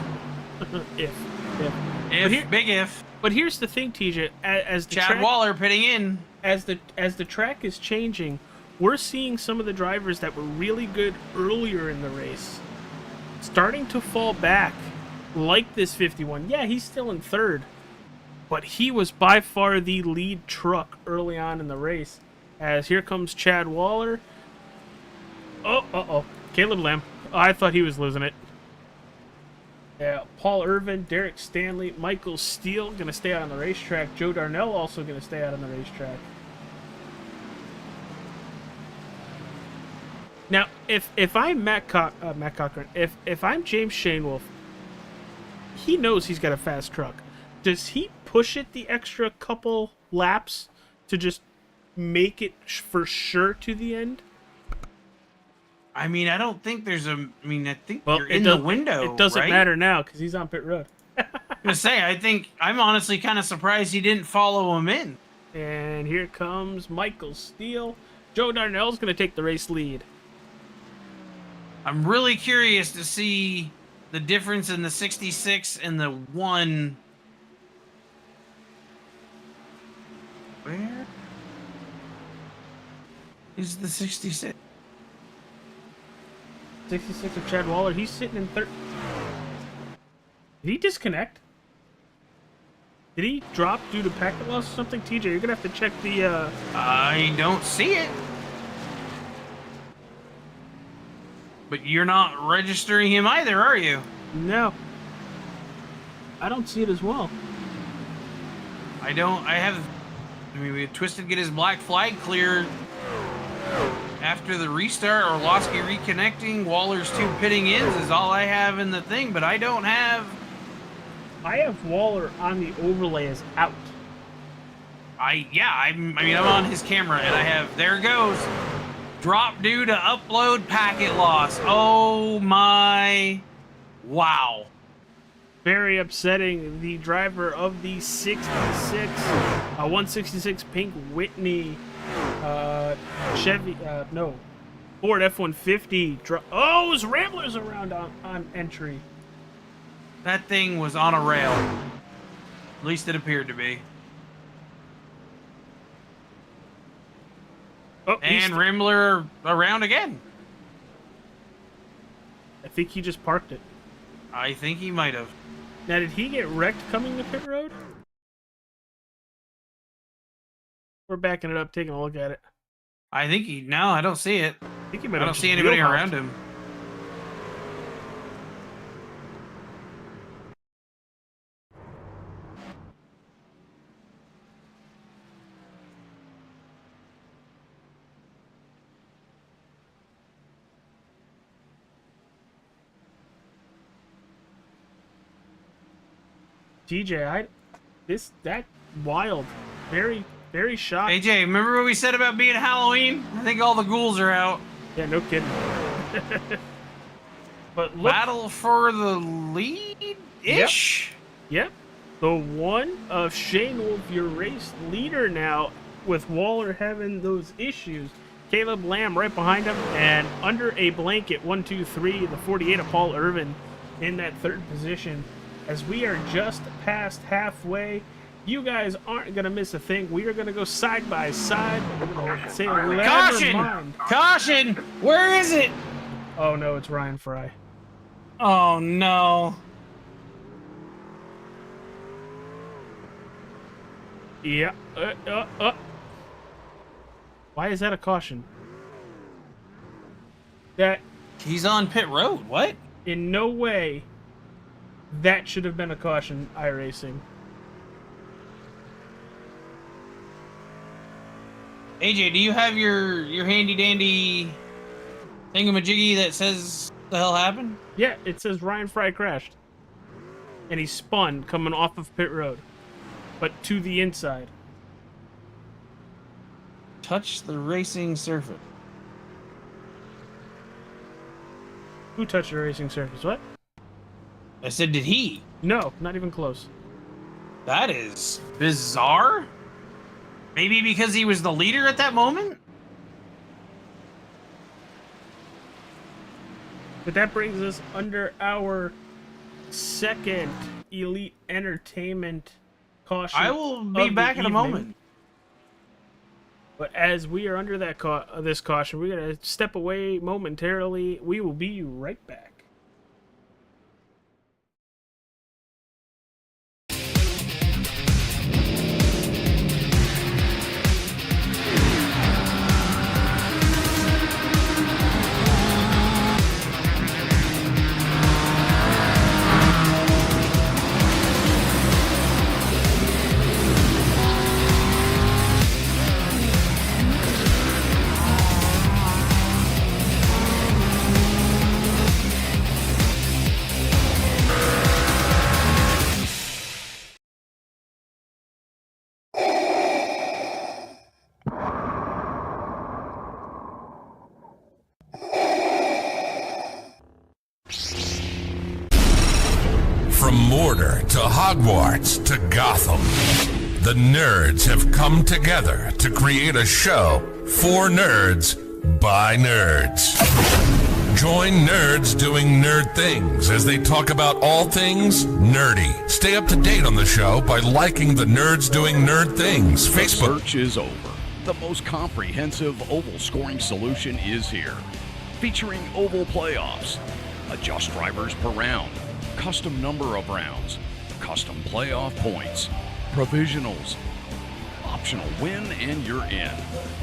If. Big if. But here's the thing, TJ. As the Chad Waller pitting in. As the track is changing, we're seeing some of the drivers that were really good earlier in the race starting to fall back, like this 51. Yeah, he's still in 3rd, but he was by far the lead truck early on in the race. As here comes Chad Waller. Oh, Caleb Lamb. Oh, I thought he was losing it. Yeah, Paul Irvin, Derek Stanley, Michael Steele going to stay out on the racetrack. Joe Darnell also going to stay out on the racetrack. Now, if I'm Matt Cochran, if I'm James Shane Wolf, he knows he's got a fast truck. Does he push it the extra couple laps to just make it for sure to the end? I mean, I don't think there's a... I mean, I think you're in the window, It doesn't right? matter now because he's on pit road. I'm going to say, I'm honestly kind of surprised he didn't follow him in. And here comes Michael Steele. Joe Darnell's going to take the race lead. I'm really curious to see the difference in the 66 and the 1. Where is the 66? 66 of Chad Waller. He's sitting in third. Did he disconnect? Did he drop due to packet loss or something? TJ, you're going to have to check the... I don't see it. But you're not registering him either, are you? No. I don't see it as well. I mean, we had Twisted get his black flag cleared after the restart. Orlowski reconnecting. Waller's 2 pitting ins is all I have in the thing, but I don't have... I have Waller on the overlay as out. I'm on his camera, and I have... There goes. Drop due to upload packet loss. Oh, my... Wow. Very upsetting. The driver of the 166 pink Whitney Ford F-150. Oh, it was Ramblers around on entry. That thing was on a rail. At least it appeared to be. Oh, and Rambler around again. I think he just parked it. I think he might have. Now, did he get wrecked coming to pit road? We're backing it up, taking a look at it. I think no, I don't see it. I think he might I have don't see anybody wheel around hopped. him. TJ, that wild, very shocked. AJ, remember what we said about being Halloween? I think all the ghouls are out. Yeah, no kidding. But look, Battle for the lead-ish? Yep. The one of Shane Wolf, your race leader now, with Waller having those issues. Caleb Lamb right behind him, and under a blanket, 1, 2, 3, the 48 of Paul Irvin in that third position. As we are just past halfway, you guys aren't going to miss a thing. We are going to go side by side. We're going to say, Caution! Caution! Where is it? Oh, no, it's Ryan Frey. Oh, no. Yeah. Why is that a caution? That... He's on pit road. What? In no way... That should have been a caution, iRacing. AJ, do you have your handy dandy thingamajiggy that says what the hell happened? Yeah, it says Ryan Frey crashed. And he spun coming off of pit road. But to the inside. Touch the racing surface. Who touched the racing surface? What? I said, did he? No, not even close. That is bizarre. Maybe because he was the leader at that moment? But that brings us under our second Elite Entertainment caution. I will be back in a moment. But as we are under that this caution, we're going to step away momentarily. We will be right back. From Mordor to Hogwarts to Gotham, the nerds have come together to create a show for nerds by nerds. Join nerds doing nerd things as they talk about all things nerdy. Stay up to date on the show by liking the Nerds Doing Nerd Things Facebook. The search is over. The most comprehensive oval scoring solution is here. Featuring oval playoffs, adjust drivers per round, custom number of rounds, custom playoff points, provisionals, optional win and you're in,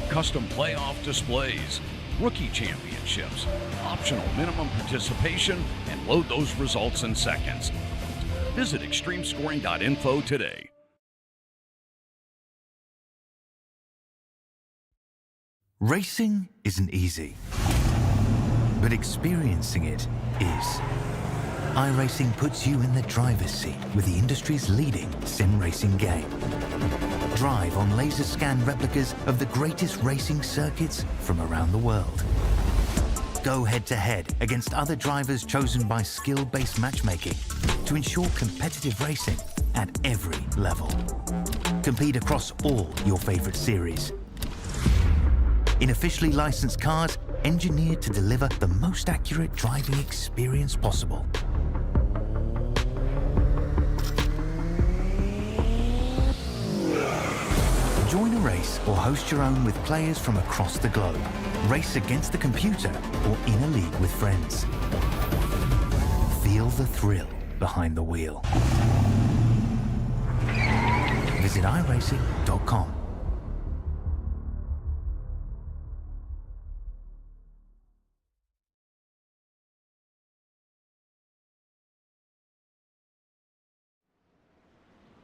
custom playoff displays, rookie championships, optional minimum participation, and load those results in seconds. Visit extremescoring.info today. Racing isn't easy, but experiencing it is. iRacing puts you in the driver's seat with the industry's leading sim racing game. Drive on laser scan replicas of the greatest racing circuits from around the world. Go head-to-head against other drivers chosen by skill-based matchmaking to ensure competitive racing at every level. Compete across all your favorite series. In officially licensed cars, engineered to deliver the most accurate driving experience possible. Join a race or host your own with players from across the globe. Race against the computer or in a league with friends. Feel the thrill behind the wheel. Visit iRacing.com.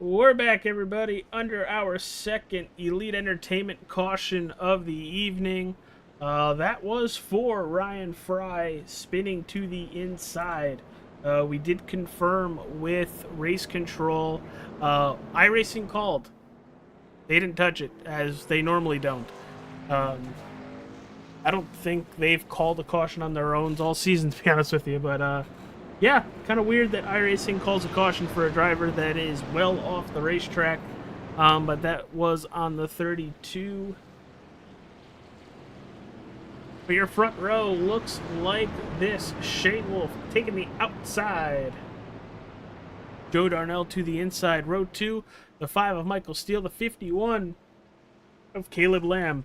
We're back, everybody, under our second Elite Entertainment caution of the evening. That was for Ryan Frey spinning to the inside. We did confirm with race control. iRacing called. They didn't touch it, as they normally don't. I don't think they've called a caution on their own all season, to be honest with you, but yeah, kind of weird that iRacing calls a caution for a driver that is well off the racetrack, but that was on the 32. But your front row looks like this. Shane Wolf taking the outside. Joe Darnell to the inside. Row 2, the 5 of Michael Steele, the 51 of Caleb Lamb.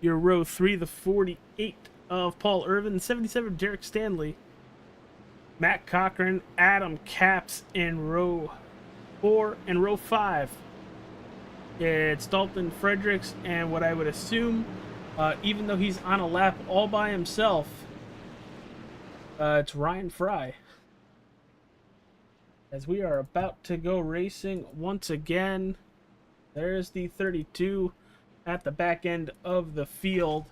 Your row 3, the 48 of Paul Irvin, the 77 of Derek Stanley. Matt Cochran, Adam Capps in row 4 and row 5. It's Dalton Fredericks, and what I would assume, even though he's on a lap all by himself, it's Ryan Frey. As we are about to go racing once again. There's the 32 at the back end of the field.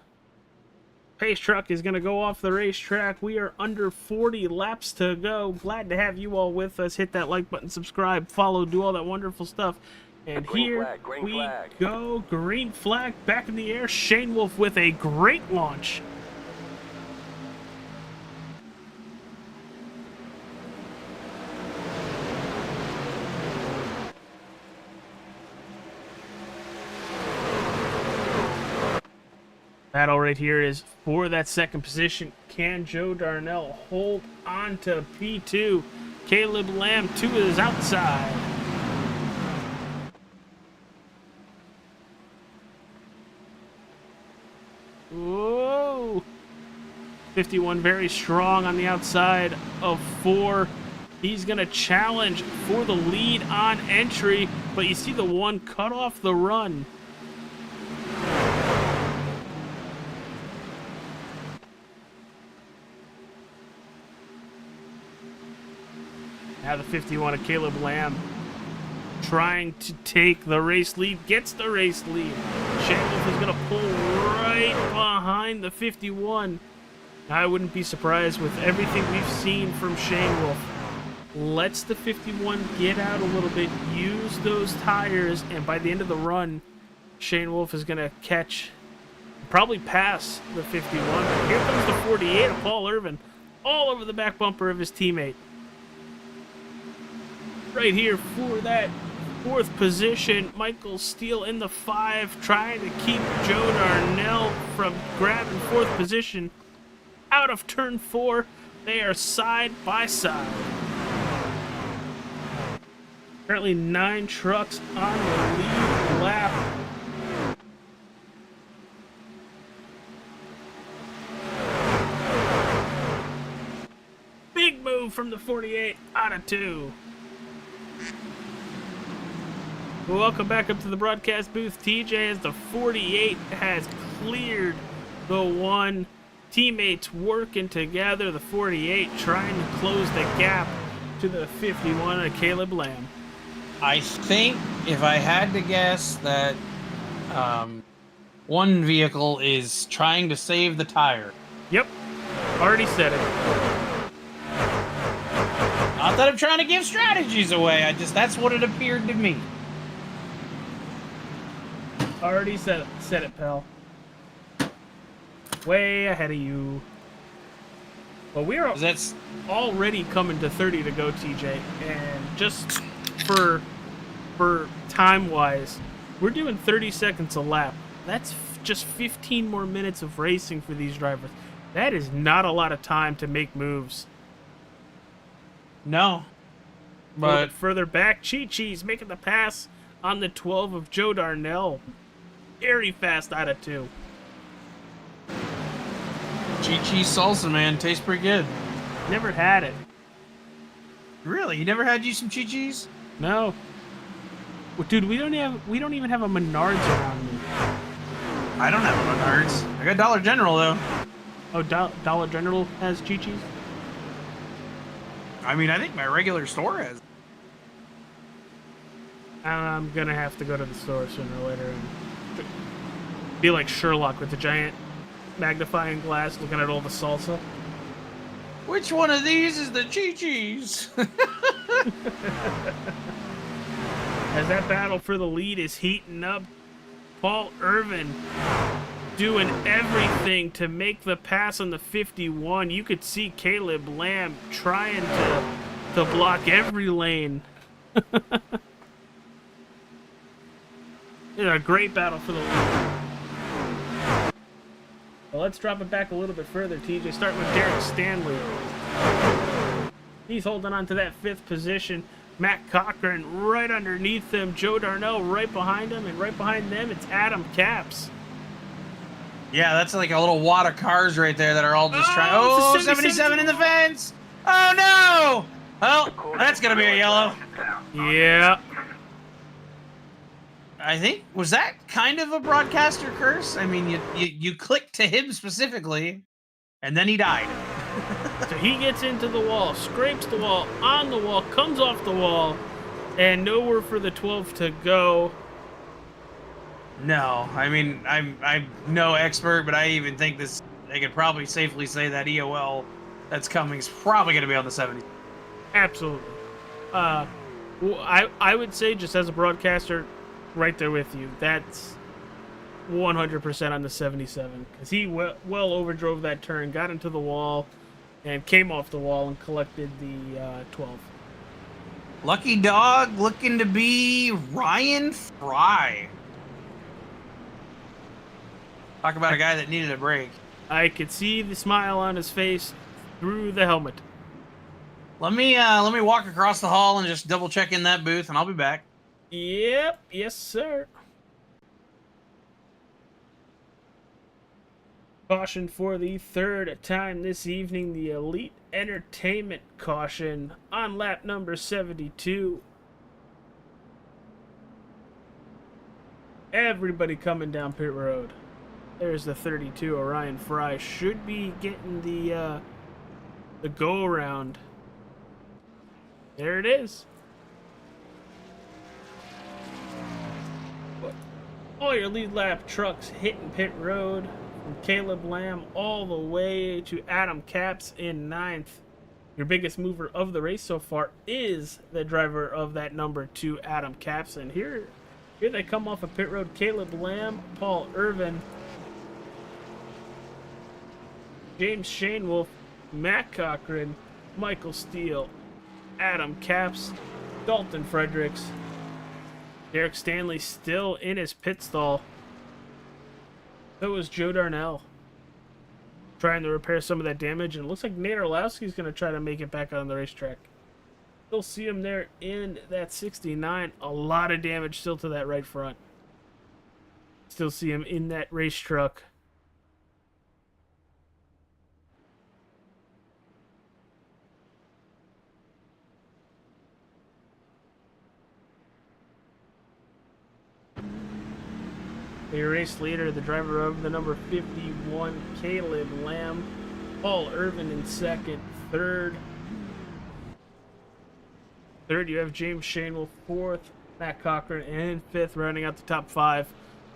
Pace truck is going to go off the racetrack. We are under 40 laps to go. Glad to have you all with us. Hit that like button, subscribe, follow, do all that wonderful stuff. And here we go. Green flag back in the air. Shane Wolf with a great launch. Battle right here is for that second position. Can Joe Darnell hold on to P2? Caleb Lamb to his outside. Whoa! 51 very strong on the outside of 4. He's going to challenge for the lead on entry, but you see the 1 cut off the run. Now the 51 of Caleb Lamb trying to take the race lead, gets the race lead. Shane Wolf is going to pull right behind the 51. I wouldn't be surprised with everything we've seen from Shane Wolf. Lets the 51 get out a little bit, use those tires, and by the end of the run, Shane Wolf is going to catch, probably pass the 51. Here comes the 48 of Paul Irvin, all over the back bumper of his teammate. Right here for that 4th position. Michael Steele in the 5, trying to keep Joe Darnell from grabbing 4th position. Out of turn 4, they are side by side. Currently 9 trucks on the lead lap. Big move from the 48 out of 2. Welcome back up to the broadcast booth, TJ, as the 48 has cleared the 1. Teammates working together, the 48 trying to close the gap to the 51 of Caleb Lamb. I think if I had to guess that one vehicle is trying to save the tire. Yep, already said it. Not that I'm trying to give strategies away, that's what it appeared to me. Already said it, pal. Way ahead of you. Well, we're already coming to 30 to go, TJ, and just for time-wise, we're doing 30 seconds a lap. That's just 15 more minutes of racing for these drivers. That is not a lot of time to make moves. No. But a little bit further back, Chi-Chi's making the pass on the 12 of Joe Darnell. Very fast out of 2. Chi-Chi's salsa, man. Tastes pretty good. Never had it. Really? You never had you some Chi-Chi's? No. Well, dude, we don't even have a Menards around me. I don't have a Menards. I got Dollar General though. Oh, Dollar General has Chi-Chi's? I mean, I think my regular store has. I'm gonna have to go to the store sooner or later and be like Sherlock with the giant magnifying glass looking at all the salsa. Which one of these is the Chi-Chi's? As that battle for the lead is heating up, Paul Irvin doing everything to make the pass on the 51. You could see Caleb Lamb trying to block every lane. It's a great battle for the lead. Well, let's drop it back a little bit further, TJ. Starting with Derek Stanley. He's holding on to that 5th position. Matt Cochran right underneath him. Joe Darnell right behind him. And right behind them, it's Adam Capps. Yeah, that's like a little wad of cars right there that are all just trying. Oh, 77 in the fence. Oh, no. Well, that's going to be a yellow. Yeah. I think, was that kind of a broadcaster curse? I mean, you clicked to him specifically, and then he died. So he gets into the wall, scrapes the wall, on the wall, comes off the wall, and nowhere for the 12 to go. No, I mean, I'm no expert, but I even think this, I could probably safely say that EOL that's coming is probably going to be on the 70. Absolutely. Well, I would say, just as a broadcaster, right there with you, that's 100% on the 77, because he well overdrove that turn, got into the wall, and came off the wall and collected the 12. Lucky dog looking to be Ryan Fry. Talk about a guy that needed a break. I could see the smile on his face through the helmet. Let me walk across the hall and just double check in that booth, and I'll be back. Yep, yes sir. Caution for the 3rd time this evening, the Elite Entertainment caution on lap number 72. Everybody coming down pit road. There's the 32. Orion Fry should be getting the go around. There it is. All your lead lap trucks hitting pit road, from Caleb Lamb all the way to Adam Capps in 9th. Your biggest mover of the race so far is the driver of that number 2, Adam Capps. And here they come off of pit road. Caleb Lamb, Paul Irvin, James Shanewoolf, Matt Cochran, Michael Steele, Adam Capps, Dalton Fredericks, Derek Stanley still in his pit stall. So was Joe Darnell, trying to repair some of that damage, and it looks like Nate Orlowski's going to try to make it back on the racetrack. Still see him there in that 69. A lot of damage still to that right front. Still see him in that race truck. The race leader, the driver of the number 51, Caleb Lamb. Paul Irvin in second. Third, you have James Shanewell. Fourth, Matt Cochran. And fifth, rounding out the top five,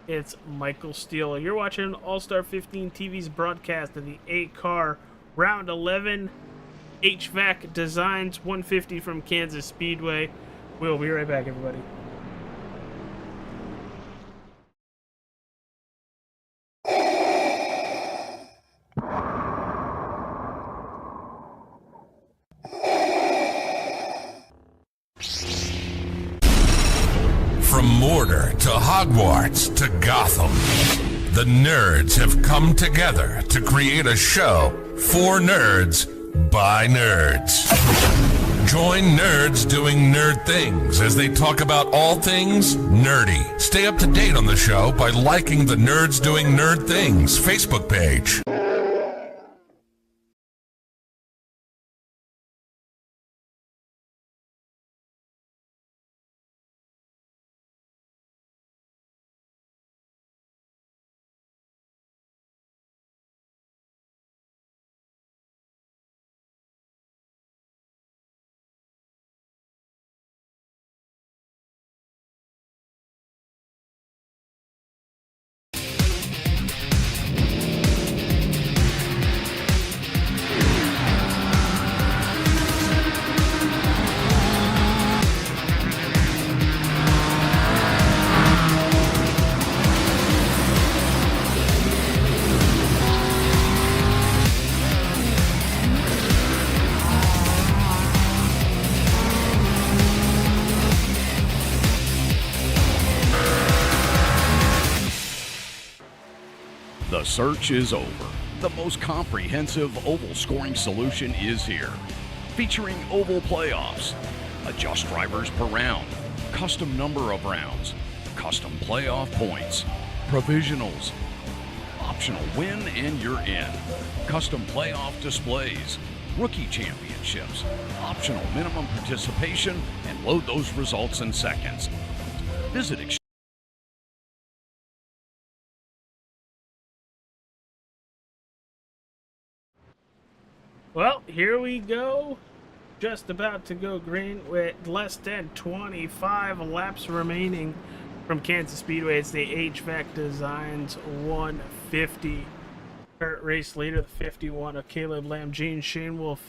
it's Michael Steele. You're watching All-Star 15 TV's broadcast of the ACAR Round 11 HVAC Designs 150 from Kansas Speedway. We'll be right back, everybody. From Mordor to Hogwarts to Gotham, the nerds have come together to create a show for nerds by nerds. Join nerds doing nerd things as they talk about all things nerdy. Stay up to date on the show by liking the Nerds Doing Nerd Things Facebook page. The search is over. The most comprehensive oval scoring solution is here. Featuring oval playoffs, adjust drivers per round, custom number of rounds, custom playoff points, provisionals, optional win and you're in, custom playoff displays, rookie championships, optional minimum participation, and load those results in seconds. Visit Well, here we go. Just about to go green with less than 25 laps remaining from Kansas Speedway. It's the HVAC Designs 150. Current race leader, the 51 of Caleb Lamb. Gene Shanewolf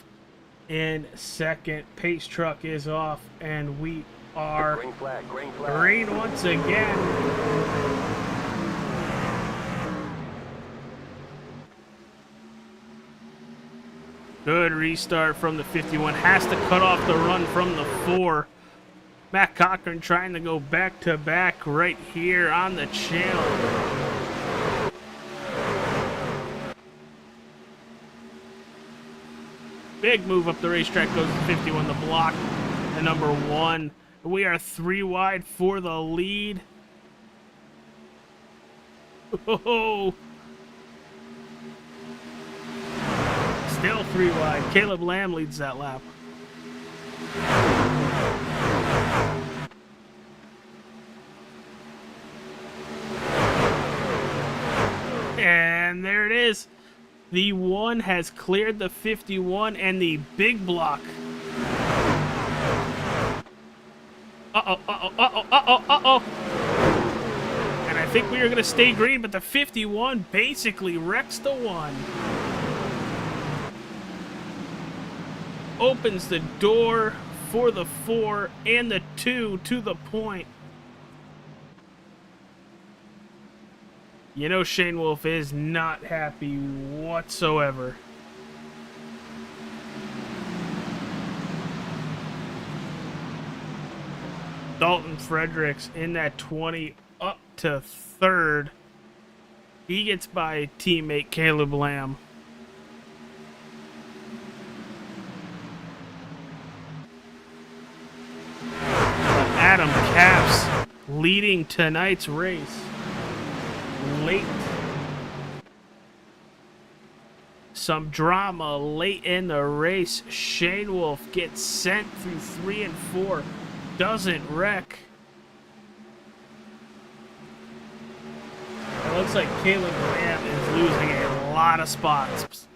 in second. Pace truck is off, and we are green flag. green once again. Good restart from the 51. Has to cut off the run from the 4. Matt Cochran trying to go back-to-back right here on the channel. Big move up the racetrack goes to 51, the block, the number 1. We are 3 wide for the lead. Oh. Still 3 wide. Caleb Lamb leads that lap. And there it is. The 1 has cleared the 51 and the big block. Uh-oh. And I think we are going to stay green, but the 51 basically wrecks the 1. Opens the door for the 4 and the 2 to the point. You know Shane Wolf is not happy whatsoever. Dalton Fredericks in that 20 up to third. He gets by teammate Caleb Lamb. Adam Capps leading tonight's race. Late. Some drama late in the race. Shane Wolf gets sent through 3 and 4. Doesn't wreck. It looks like Caleb Lamb is losing a lot of spots.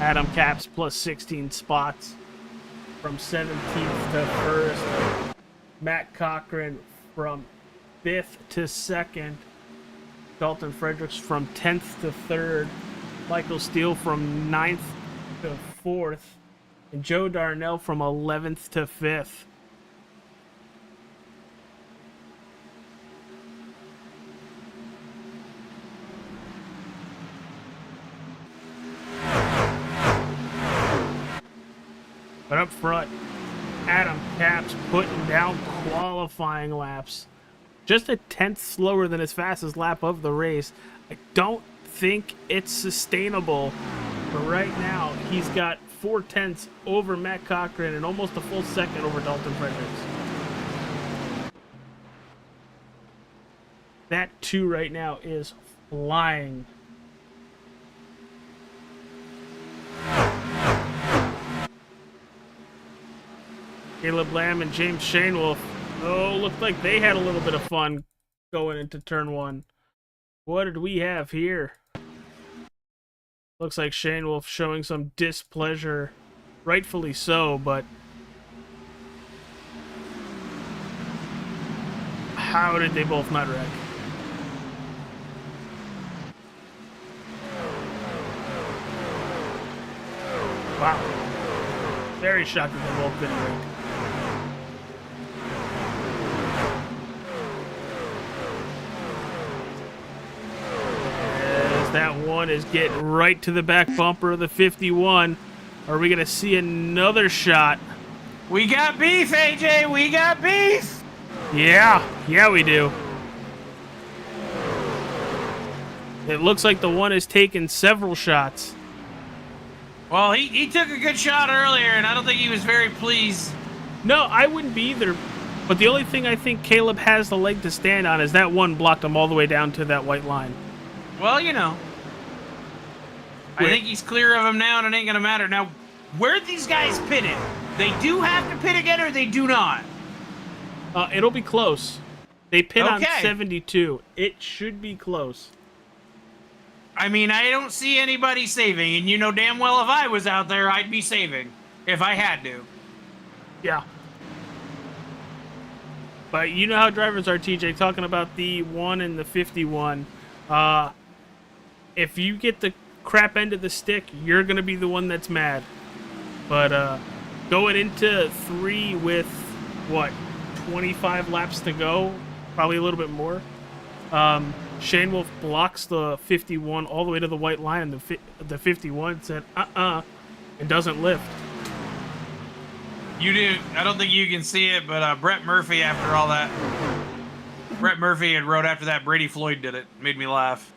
Adam Capps plus 16 spots from 17th to 1st. Matt Cochran from 5th to 2nd. Dalton Fredericks from 10th to 3rd. Michael Steele from 9th to 4th. And Joe Darnell from 11th to 5th. But up front, Adam Capps putting down qualifying laps. Just a 10th slower than his fastest lap of the race. I don't think it's sustainable. But right now, he's got 4/10 over Matt Cochran and almost a full second over Dalton Fredericks. That 2 right now is flying. Caleb Lamb and James Shane Wolf. Oh, looked like they had a little bit of fun going into turn 1. What did we have here? Looks like Shane Wolf showing some displeasure. Rightfully so, but how did they both not wreck? Wow. Very shocked that they both didn't wreck. That one is getting right to the back bumper of the 51. Are we going to see another shot? We got beef, AJ. We got beef. Yeah, we do. It looks like the one is taking several shots. Well, he took a good shot earlier, and I don't think he was very pleased. No, I wouldn't be either. But the only thing I think Caleb has the leg to stand on is that one blocked him all the way down to that white line. Well, you know. I think he's clear of him now, and it ain't going to matter. Now, where these guys pitted? They do have to pit again, or they do not? It'll be close. They pit on 72. It should be close. I mean, I don't see anybody saving, and you know damn well if I was out there, I'd be saving. If I had to. Yeah. But you know how drivers are, TJ, talking about the 1 and the 51. If you get the crap end of the stick, you're going to be the one that's mad. But going into 3 with, what, 25 laps to go? Probably a little bit more. Shane Wolf blocks the 51 all the way to the white line, and the 51 said, and doesn't lift. You do. I don't think you can see it, but Brett Murphy, after all that, Brett Murphy had wrote after that, Brady Floyd did it. Made me laugh.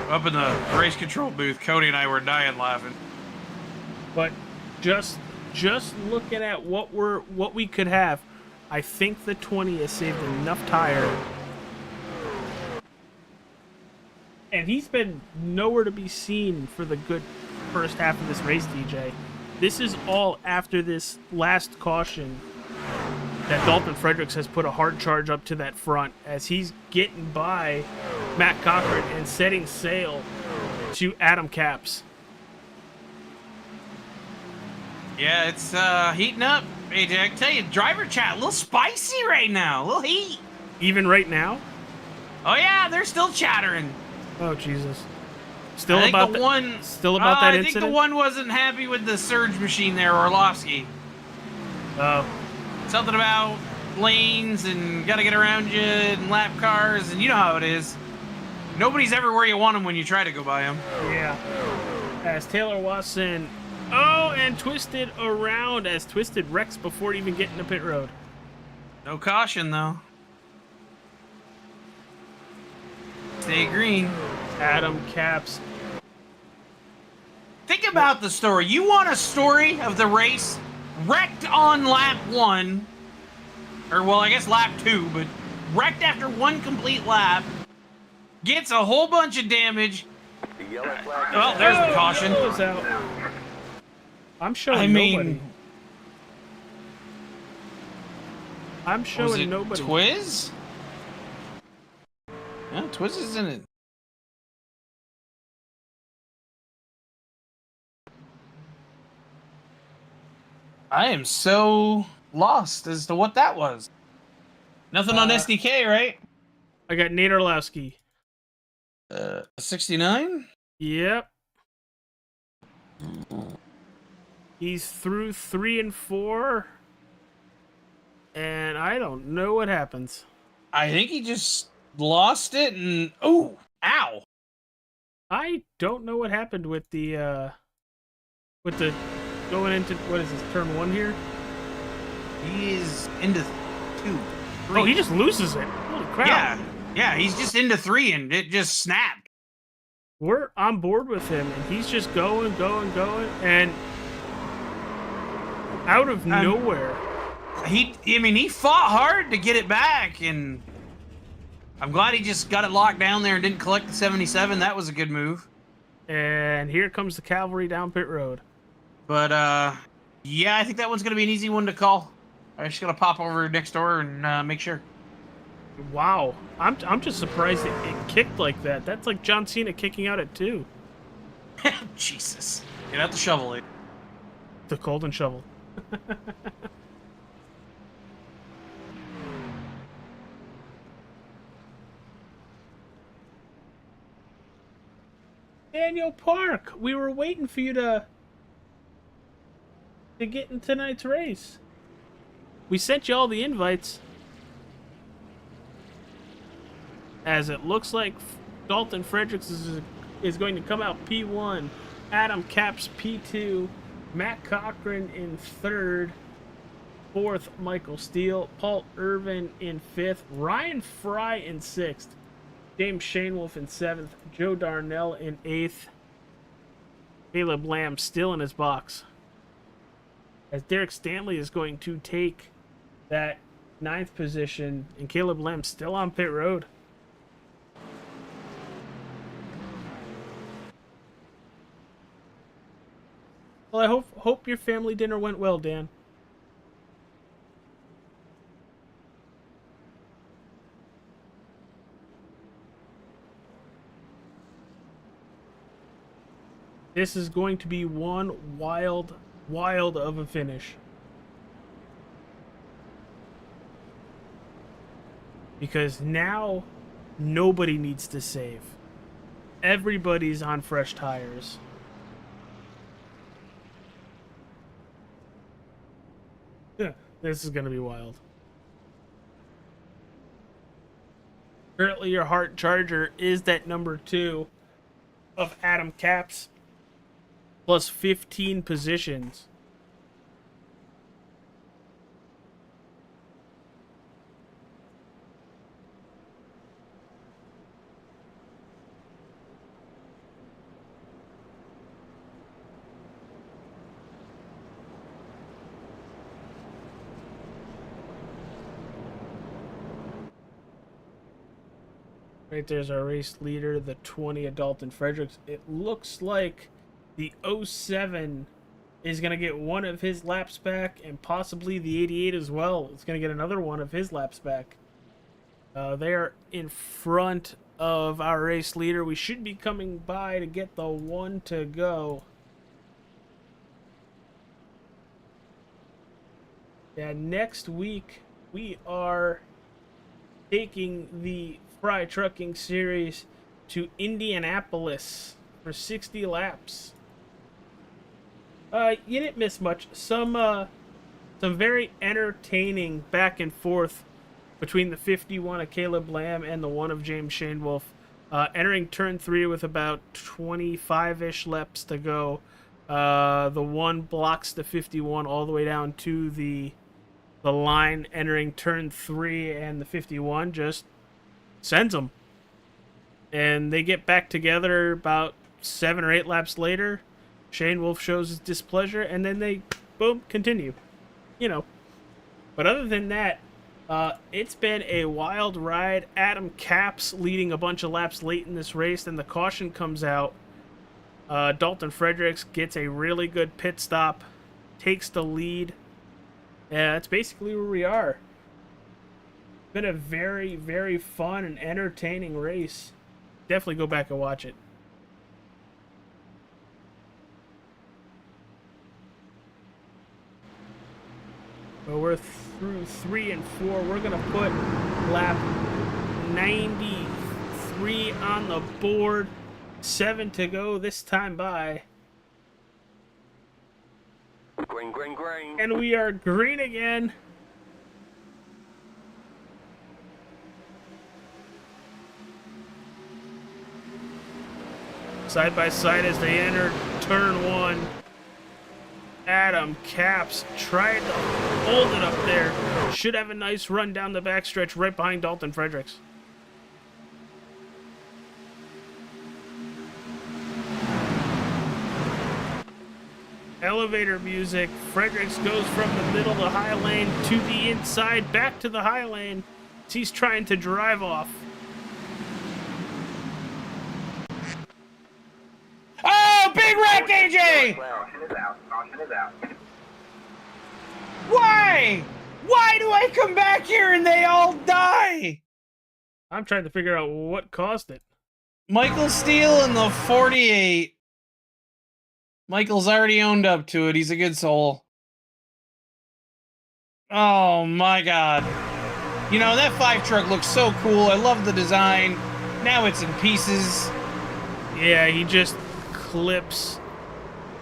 Up in the race control booth, Cody and I were dying laughing. But just looking at what we could have, I think the 20 has saved enough tire. And he's been nowhere to be seen for the good first half of this race, DJ. This is all after this last caution that Dalton Fredericks has put a hard charge up to that front as he's getting by Matt Cochran and setting sail to Adam Capps. Yeah, it's heating up, AJ. I can tell you, driver chat, a little spicy right now. A little heat. Even right now? Oh, yeah, they're still chattering. Oh, Jesus. Still I about think the one. Still about that incident? I think the one wasn't happy with the surge machine there, Orlovsky. Oh. Something about lanes and got to get around you and lap cars, and you know how it is. Nobody's ever where you want them when you try to go by them. Yeah. As Taylor Watson, and twisted around as Twisted wrecks before even getting to pit road. No caution, though. Stay green. Adam Caps. Think about the story. You want a story of the race wrecked on lap 1, or well, I guess lap 2, but wrecked after one complete lap, gets a whole bunch of damage. Well, there's the caution. I'm showing nobody. I'm showing nobody. Twiz? No, Twiz isn't it. I am so lost as to what that was. Nothing on SDK, right? I got Nate Orlowski. 69? Yep. He's through 3 and 4. And I don't know what happens. I think he just lost it and... Oh! Ow! I don't know what happened with the... Going into... What is this? Turn 1 here? He's into 2. 3. Oh, he just loses it. Holy crap. Yeah. Yeah, he's just into 3 and it just snapped. We're on board with him, and he's just going, and out of nowhere. He fought hard to get it back, and I'm glad he just got it locked down there and didn't collect the 77. That was a good move. And here comes the cavalry down pit road. But, yeah, I think that one's going to be an easy one to call. I'm just going to pop over next door and make sure. Wow. I'm just surprised it kicked like that. That's like John Cena kicking out at 2. Jesus. Get out the shovel, eh? The Colton shovel. Daniel Park, we were waiting for you to get in tonight's race. We sent you all the invites. As it looks like Dalton Fredericks is going to come out P1, Adam Caps P2, Matt Cochran in 3rd, 4th Michael Steele, Paul Irvin in 5th, Ryan Fry in 6th, James Shanewolf in 7th, Joe Darnell in 8th, Caleb Lamb still in his box. As Derek Stanley is going to take that 9th position, and Caleb Lamb still on pit road. Well, I hope your family dinner went well, Dan. This is going to be one wild of a finish. Because now nobody needs to save. Everybody's on fresh tires. This is going to be wild. Currently, your Hart Charger is that number 2 of Adam Caps, plus 15 positions. Right there's our race leader, the 20 of Dalton Fredericks. It looks like the 07 is going to get one of his laps back, and possibly the 88 as well. It's going to get another one of his laps back. They are in front of our race leader. We should be coming by to get the 1 to go. Yeah, next week we are taking the Frey Trucking Series to Indianapolis for 60 laps. You didn't miss much. Some very entertaining back and forth between the 51 of Caleb Lamb and the 1 of James Shanewolf. Entering turn 3 with about 25-ish laps to go. The one blocks the 51 all the way down to the line. Entering turn 3, and the 51 just sends them. And they get back together about 7 or 8 laps later. Shane Wolf shows his displeasure, and then they, boom, continue. You know. But other than that, it's been a wild ride. Adam Capps leading a bunch of laps late in this race. Then the caution comes out. Dalton Fredericks gets a really good pit stop, takes the lead. And that's basically where we are. Been a very, very fun and entertaining race. Definitely go back and watch it. But we're through 3 and 4. We're going to put lap 93 on the board. 7 to go this time by. Green, green, green. And we are green again. Side by side as they enter turn 1. Adam Capps tried to hold it up there. Should have a nice run down the backstretch right behind Dalton Fredericks. Elevator music. Fredericks goes from the middle of the high lane to the inside, back to the high lane. He's trying to drive off. Oh, big wreck, AJ! Why? Why do I come back here and they all die? I'm trying to figure out what caused it. Michael Steele in the 48. Michael's already owned up to it. He's a good soul. Oh my God. You know, that 5 truck looks so cool. I love the design. Now it's in pieces. Yeah, he just clips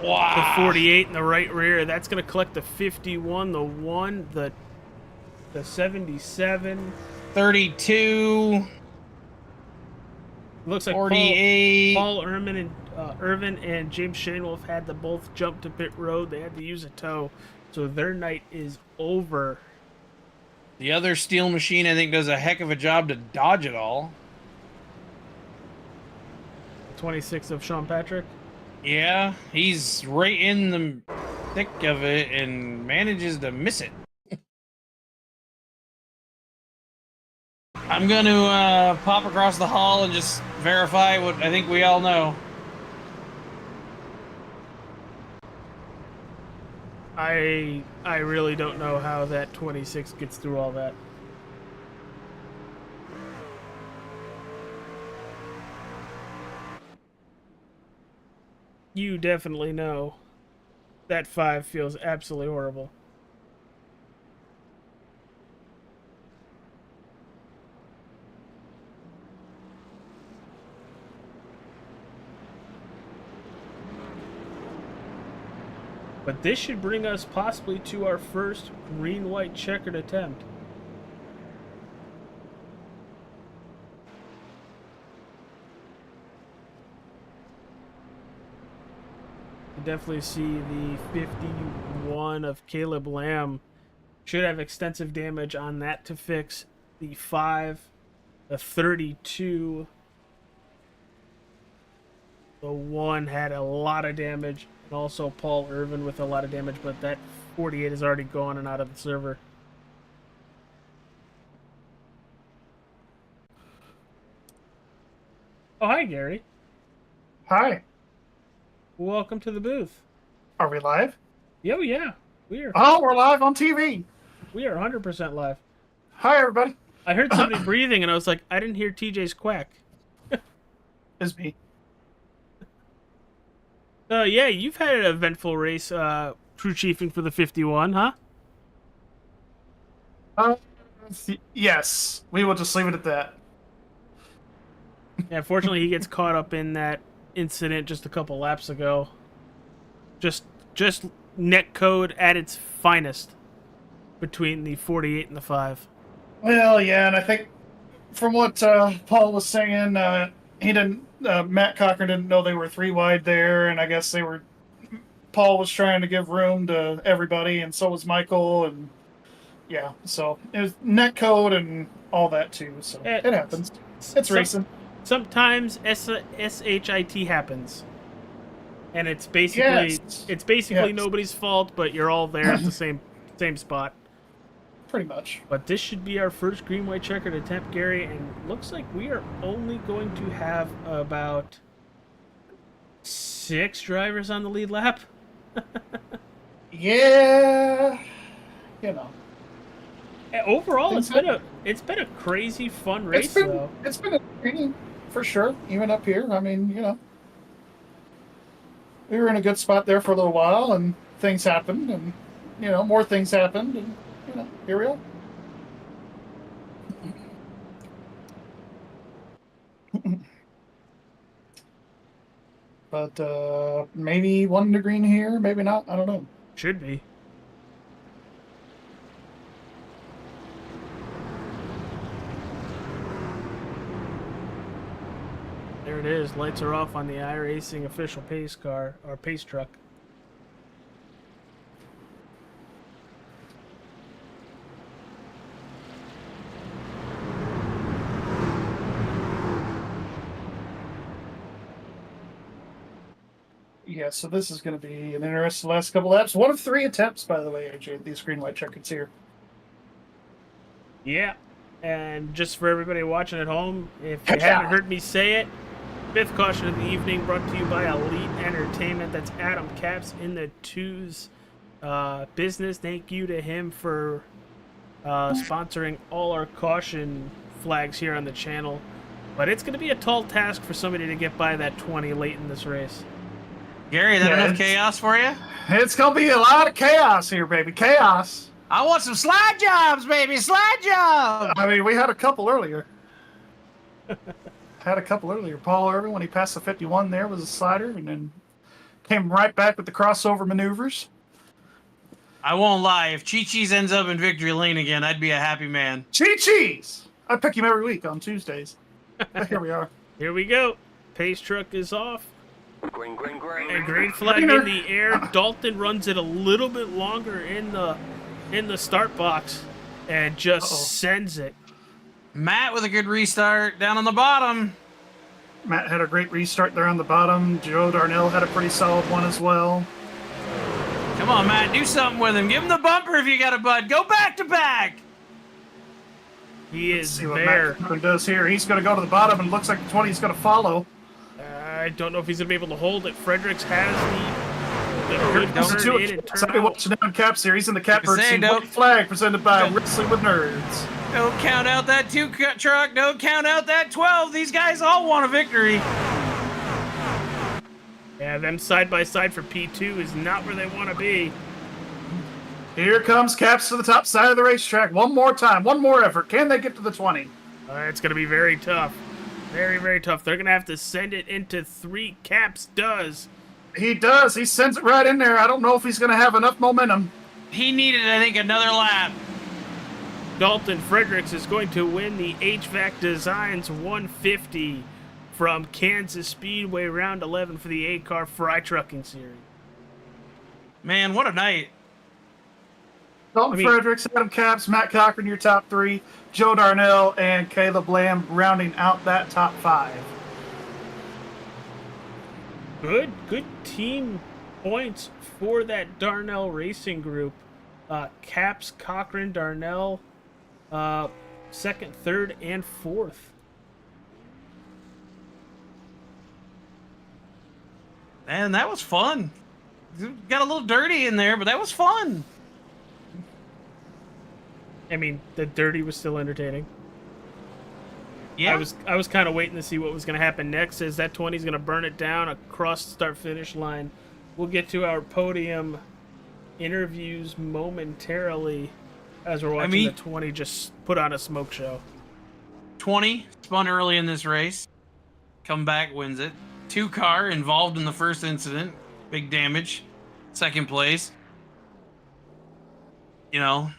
wow. the 48 in the right rear. That's going to collect the 51, the 1, the 77. 32. Looks like 48. Paul Irvin and James Shane Wolf had to both jump to pit road. They had to use a tow. So their night is over. The other Steel Machine, I think, does a heck of a job to dodge it all. 26 of Sean Patrick. Yeah, he's right in the thick of it and manages to miss it. I'm going to pop across the hall and just verify what I think we all know. I really don't know how that 26 gets through all that. You definitely know that 5 feels absolutely horrible. But this should bring us possibly to our first green-white checkered attempt. You definitely see the 51 of Caleb Lamb. Should have extensive damage on that to fix. The 5, the 32. The 1 had a lot of damage. And also Paul Irvin with a lot of damage, but that 48 is already gone and out of the server. Oh, hi, Gary. Hi. Welcome to the booth. Are we live? Oh, yeah. We're live on TV. We are 100% live. Hi, everybody. I heard somebody breathing, and I was like, I didn't hear TJ's quack. It's me. Yeah, you've had an eventful race, crew chiefing for the 51, huh? Yes. We will just leave it at that. Yeah, unfortunately, he gets caught up in that incident just a couple laps ago. Just netcode at its finest between the 48 and the 5. Well, yeah, and I think from what Paul was saying, he didn't. Matt Cochran didn't know they were 3 wide there, and I guess they were. Paul was trying to give room to everybody, and so was Michael, and yeah. So it was net code and all that too. So it happens. It's racing. Sometimes SHIT happens, and it's basically nobody's fault, but you're all there at the same spot. Pretty much. But this should be our first green white checkered attempt, Gary, and looks like we are only going to have about 6 drivers on the lead lap. Yeah, you know. Overall, it's been a crazy fun race, though. It's been entertaining for sure. Even up here, I mean, you know, we were in a good spot there for a little while, and things happened, and you know, more things happened, and you know, here we are. But maybe one to green here, maybe not. I don't know. Should be. There it is. Lights are off on the iRacing official pace car, or pace truck. Yeah, so this is going to be an interesting last couple laps. 1 of 3 attempts, by the way, AJ, these green white checkers here. Yeah, and just for everybody watching at home, if you haven't heard me say it, 5th caution of the evening brought to you by Elite Entertainment. That's Adam Caps in the twos business. Thank you to him for sponsoring all our caution flags here on the channel. But it's going to be a tall task for somebody to get by that 20 late in this race. Gary, is that enough chaos for you? It's going to be a lot of chaos here, baby. Chaos. I want some slide jobs, baby. Slide jobs. I mean, we had a couple earlier. Paul Irvin, when he passed the 51 there, was a slider, and then came right back with the crossover maneuvers. I won't lie. If Chi-Chi's ends up in victory lane again, I'd be a happy man. Chi-Chi's! I pick him every week on Tuesdays. But here we are. Here we go. Pace truck is off. Green, green, green. And green flag in the air. Dalton runs it a little bit longer in the start box and just sends it. Matt with a good restart down on the bottom. Matt had a great restart there on the bottom. Joe Darnell had a pretty solid one as well. Come on, Matt, do something with him. Give him the bumper if you got a bud. Go back to back. He is see what there. Matt does here. He's going to go to the bottom, and looks like the 20 is going to follow. I don't know if he's going to be able to hold it. Fredericks has the good turn in and turn Somebody out. watching down Caps here. He's in the Catbird Say, scene. nope. White flag presented by Wrestling with Nerds. Don't count out that 2 truck. Don't count out that 12. These guys all want a victory. Yeah, them side by side for P2 is not where they want to be. Here comes Caps to the top side of the racetrack. One more time. One more effort. Can they get to the 20? It's going to be very tough. Very, very tough. They're going to have to send it into 3. Caps does. He does. He sends it right in there. I don't know if he's going to have enough momentum. He needed, I think, another lap. Dalton Fredericks is going to win the HVAC Designs 150 from Kansas Speedway Round 11 for the ACAR Frey Truckin series. Man, what a night. Dalton Fredericks, Adam Caps, Matt Cochran, your top 3. Joe Darnell and Caleb Lamb rounding out that top 5. Good team points for that Darnell Racing group. Caps, Cochran, Darnell, 2nd, 3rd, and 4th. Man, that was fun. Got a little dirty in there, but that was fun. I mean, the dirty was still entertaining. Yeah. I was kind of waiting to see what was going to happen next, as that 20 is going to burn it down across the start-finish line. We'll get to our podium interviews momentarily as we're watching the 20 just put on a smoke show. 20 spun early in this race. Come back, wins it. 2 car involved in the first incident. Big damage. 2nd place. You know,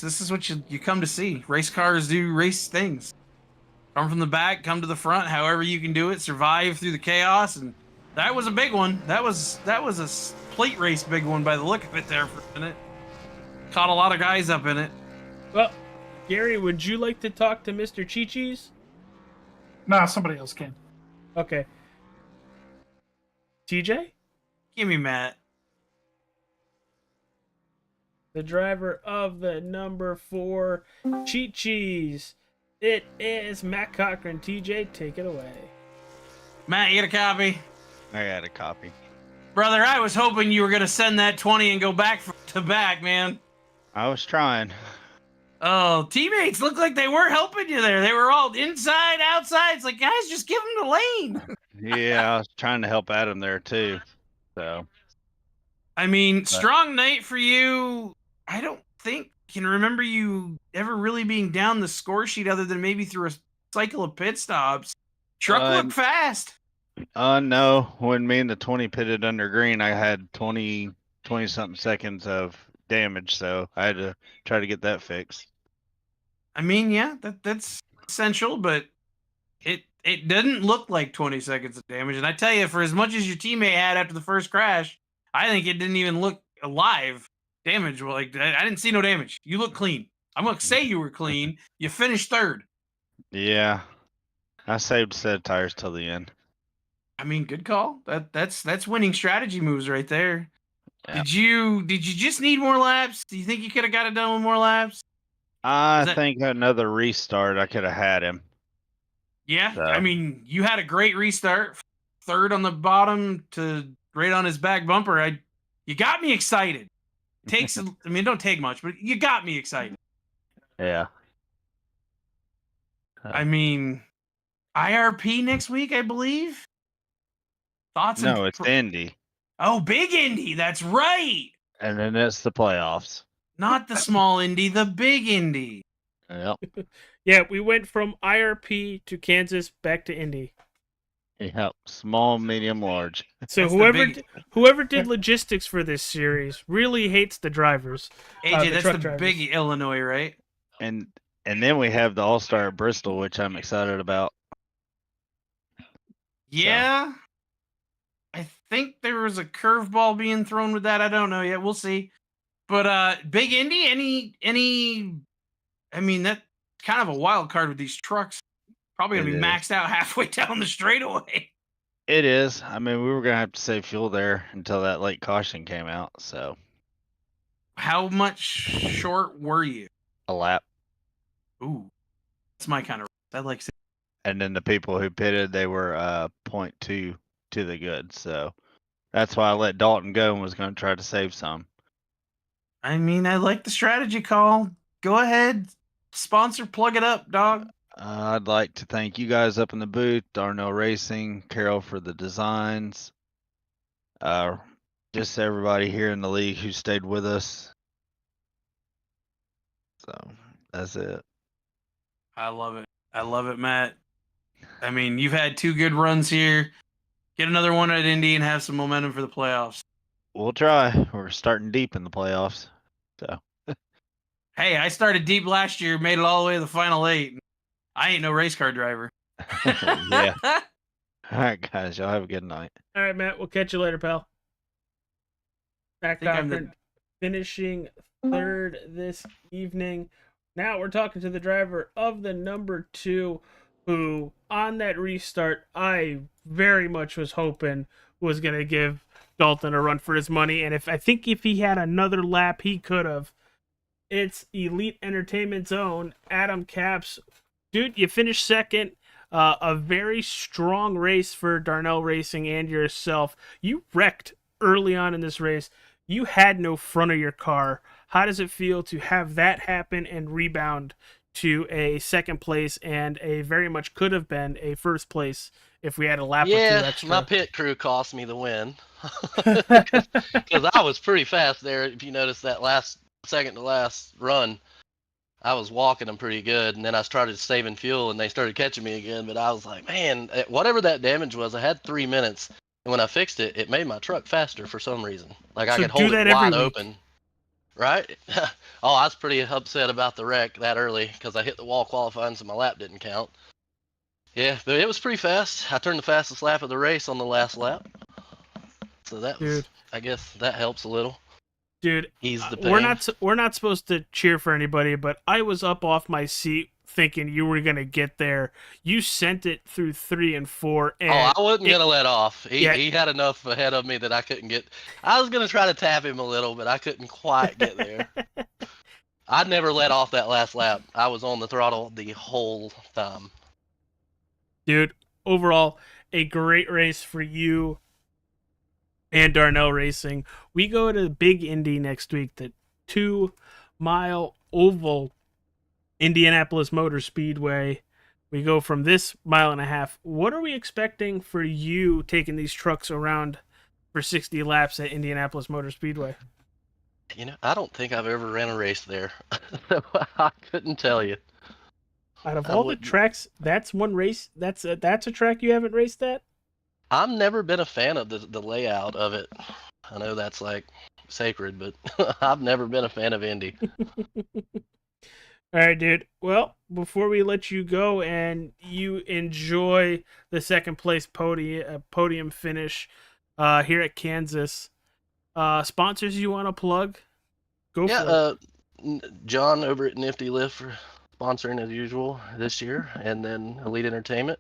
this is what you come to see. Race cars do race things. Come from the back, come to the front, however you can do it, survive through the chaos, and that was a big one. That was a plate race big one by the look of it there for a minute. Caught a lot of guys up in it. Well, Gary, would you like to talk to Mr. Chi-Chi's? Nah, somebody else can. Okay. TJ? Give me Matt. The driver of the number 4 Chi-Chi's. It is Matt Cochran. TJ, take it away. Matt, you get a copy? I got a copy. Brother, I was hoping you were going to send that 20 and go back to back, man. I was trying. Oh, teammates looked like they were helping you there. They were all inside, outside. It's like, guys, just give them the lane. Yeah, I was trying to help Adam there too. So, I mean, strong night for you. I don't think can remember you ever really being down the score sheet other than maybe through a cycle of pit stops. Truck looked fast. No, when me and the 20 pitted under green, I had 20 something seconds of damage, so I had to try to get that fixed. I mean, yeah, that's essential, but it didn't look like 20 seconds of damage. And I tell you, for as much as your teammate had after the first crash, I think it didn't even look alive damage. Well, like I didn't see no damage. You look clean. I'm gonna say you were clean. You finished third. Yeah, I saved a set of tires till the end. I mean, good call. That's winning strategy moves right there. Yeah. Did you just need more laps? Do you think you could have got it done with more laps? I think another restart, I could have had him. Yeah, So. I mean, you had a great restart. Third on the bottom to right on his back bumper. You got me excited. Takes, I mean, it don't take much, but you got me excited. Yeah. I mean, IRP next week, I believe. Thoughts? No, it's Indy. Oh, big Indy. That's right. And then it's the playoffs. Not the small Indy, the big Indy. Yep. Yeah, we went from IRP to Kansas back to Indy. Yep. Small, medium, large. So That's whoever did logistics for this series really hates the drivers. AJ, that's the drivers. big Illinois, right? And then we have the All-Star at Bristol, which I'm excited about. Yeah. I think there was a curveball being thrown with that. I don't know yet. We'll see. But big Indy, any I mean, that's kind of a wild card with these trucks. Probably gonna be maxed out halfway down the straightaway. It is. I mean, we were gonna have to save fuel there until that late caution came out. So How much short were you? a lap. Ooh, that's my kind of. I like. And then the people who pitted, they were 0.2 to the good. So that's why I let Dalton go and was going to try to save some. I mean, I like the strategy call. Go ahead, sponsor, plug it up, dog. I'd like to thank you guys up in the booth, Darnell Racing, Carol for the designs, just everybody here in the league who stayed with us. So that's it. I love it. I love it, Matt. I mean, you've had 2 good runs here. Get another one at Indy and have some momentum for the playoffs. We'll try. We're starting deep in the playoffs. So Hey, I started deep last year, made it all the way to the final 8. I ain't no race car driver. yeah. All right, guys. Y'all have a good night. All right, Matt. We'll catch you later, pal. Matt think I'm Cochran finishing third this evening. Now we're talking to the driver of the number 2, who on that restart I very much was hoping was going to give Dalton a run for his money. And I think if he had another lap, he could have. It's Elite Entertainment's own Adam Capps. Dude, you finished second. A very strong race for Darnell Racing and yourself. You wrecked early on in this race. You had no front of your car. How does it feel to have that happen and rebound to a second place and a very much could have been a first place if we had a lap or 2 extra? My pit crew cost me the win because I was pretty fast there. If you notice that second to last run, I was walking them pretty good, and then I started saving fuel, and they started catching me again. But I was like, man, whatever that damage was, I had 3 minutes, and when I fixed it, it made my truck faster for some reason. Like I could hold it wide open. Right? Oh, I was pretty upset about the wreck that early because I hit the wall qualifying, so my lap didn't count. Yeah, but it was pretty fast. I turned the fastest lap of the race on the last lap. So that was, Dude. I guess that helps a little. Dude, Ease the we're pain. not supposed to cheer for anybody, but I was up off my seat thinking you were gonna get there. You sent it through 3 and 4, and I wasn't gonna let off. Yeah. He had enough ahead of me that I couldn't get. I was gonna try to tap him a little, but I couldn't quite get there. I never let off that last lap. I was on the throttle the whole time. Dude, overall, a great race for you and Darnell Racing. We go to Big Indy next week, the 2-mile oval Indianapolis Motor Speedway. We go from this 1.5 miles. What are we expecting for you taking these trucks around for 60 laps at Indianapolis Motor Speedway? You know, I don't think I've ever ran a race there. I couldn't tell you. Out of all the tracks, that's one race. That's a track you haven't raced at? I've never been a fan of the layout of it. I know that's like sacred, but I've never been a fan of Indy. All right, dude. Well, before we let you go and you enjoy the second place podium finish here at Kansas, sponsors you want to plug? Go for it. John over at Nifty Lift for sponsoring as usual this year, and then Elite Entertainment.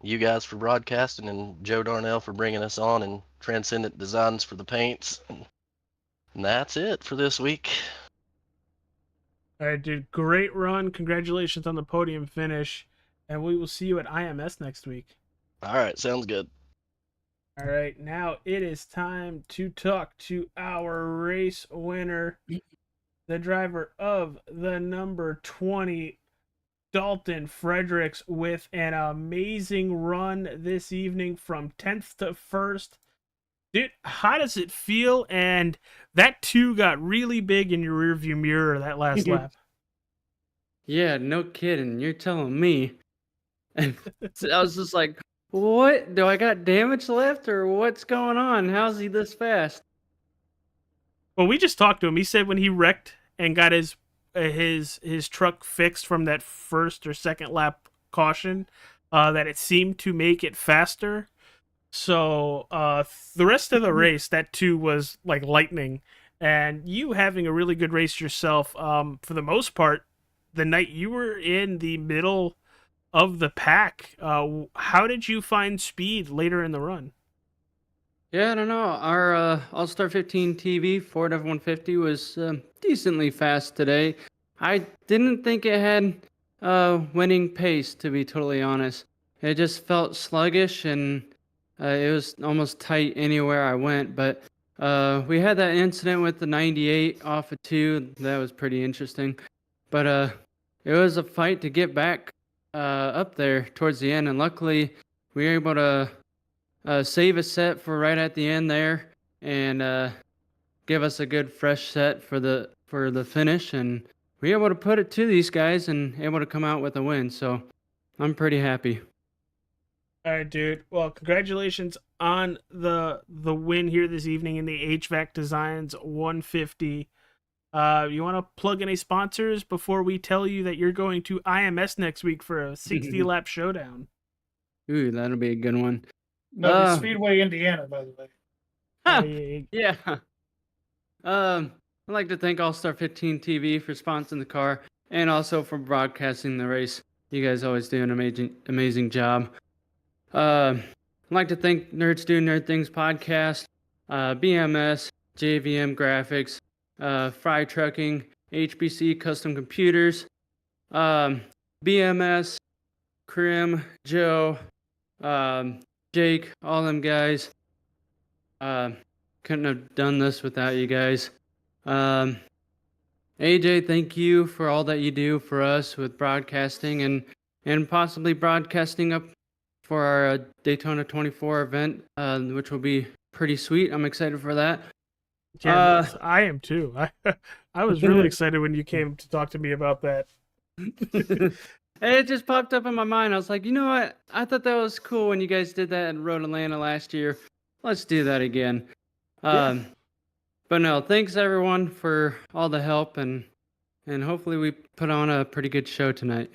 You guys for broadcasting, and Joe Darnell for bringing us on, and Transcendent Designs for the paints. And that's it for this week. All right, dude. Great run. Congratulations on the podium finish. And we will see you at IMS next week. All right, sounds good. All right, now it is time to talk to our race winner, the driver of the number 20, Dalton Fredericks, with an amazing run this evening from 10th to 1st. Dude, how does it feel? And that 2 got really big in your rearview mirror that last lap. Yeah, no kidding. You're telling me. And I was just like, what? Do I got damage left or what's going on? How's he this fast? Well, we just talked to him. He said when he wrecked and got his truck fixed from that first or second lap caution, that it seemed to make it faster. So the rest of the race, that 2 was like lightning. And you having a really good race yourself, for the most part, the night you were in the middle of the pack. How did you find speed later in the run? Yeah, I don't know. Our All-Star 15 TV Ford F-150 was decently fast today. I didn't think it had winning pace, to be totally honest. It just felt sluggish, and it was almost tight anywhere I went. But we had that incident with the 98 off of 2. That was pretty interesting. But it was a fight to get back up there towards the end, and luckily we were able to save a set for right at the end there, and give us a good fresh set for the finish, and we were able to put it to these guys and able to come out with a win. So I'm pretty happy. All right, dude. Well, congratulations on the win here this evening in the HVAC Designs 150. You want to plug any sponsors before we tell you that you're going to IMS next week for a 60-lap showdown? Ooh, that'll be a good one. No, Speedway, Indiana, by the way. Yeah. I'd like to thank All-Star 15 TV for sponsoring the car and also for broadcasting the race. You guys always do an amazing job. I'd like to thank Nerds Do Nerd Things podcast, BMS, JVM Graphics, Frey Truckin, HBC Custom Computers, BMS, Krim, Joe, Jake, all them guys. Couldn't have done this without you guys. AJ, thank you for all that you do for us with broadcasting and possibly broadcasting up for our Daytona 24 event, which will be pretty sweet. I'm excited for that. Yeah, I am too. I was really excited when you came to talk to me about that. It just popped up in my mind. I was like, you know what? I thought that was cool when you guys did that in Road Atlanta last year. Let's do that again. But no, thanks everyone for all the help, and hopefully we put on a pretty good show tonight.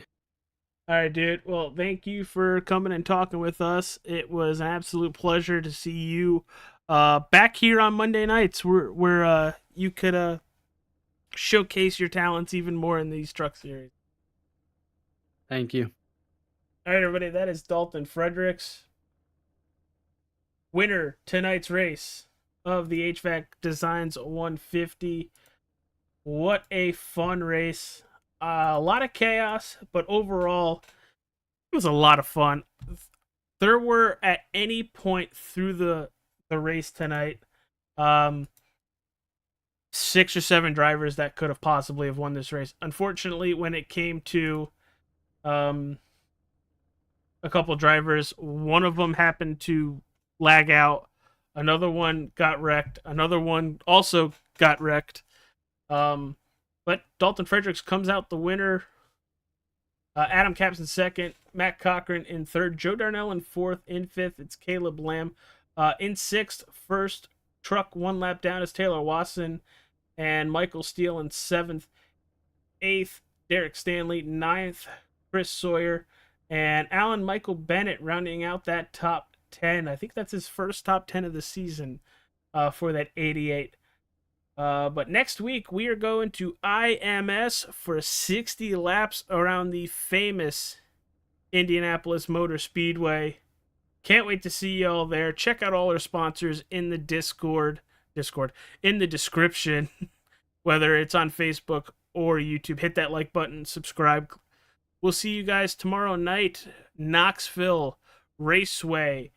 All right, dude. Well, thank you for coming and talking with us. It was an absolute pleasure to see you back here on Monday nights where you could showcase your talents even more in these truck series. Thank you. All right, everybody. That is Dalton Fredericks. Winner tonight's race of the HVAC Designs 150. What a fun race. A lot of chaos, but overall, it was a lot of fun. There were, at any point through the race tonight, 6 or 7 drivers that could have possibly have won this race. Unfortunately, when it came to a couple drivers, one of them happened to lag out. Another one got wrecked. Another one also got wrecked. But Dalton Fredericks comes out the winner. Adam Capps in second. Matt Cochran in third. Joe Darnell in fourth. In fifth, it's Caleb Lamb. In sixth, first truck 1 lap down is Taylor Wasson and Michael Steele in seventh. Eighth, Derek Stanley. Ninth, Chris Sawyer. And Alan Michael Bennett rounding out that top 10. I think that's his first top 10 of the season for that 88. But next week, we are going to IMS for 60 laps around the famous Indianapolis Motor Speedway. Can't wait to see y'all there. Check out all our sponsors in the Discord, in the description, whether it's on Facebook or YouTube. Hit that like button, subscribe. We'll see you guys tomorrow night, Knoxville Raceway,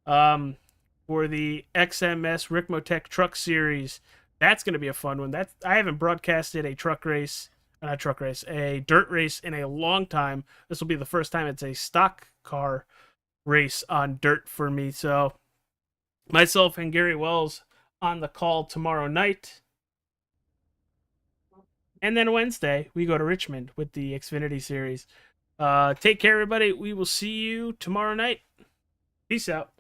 for the XMS Rick Motec Truck Series. That's going to be a fun one. I haven't broadcasted a dirt race in a long time. This will be the first time it's a stock car race on dirt for me. So myself and Gary Wells on the call tomorrow night. And then Wednesday, we go to Richmond with the Xfinity Series. Take care, everybody. We will see you tomorrow night. Peace out.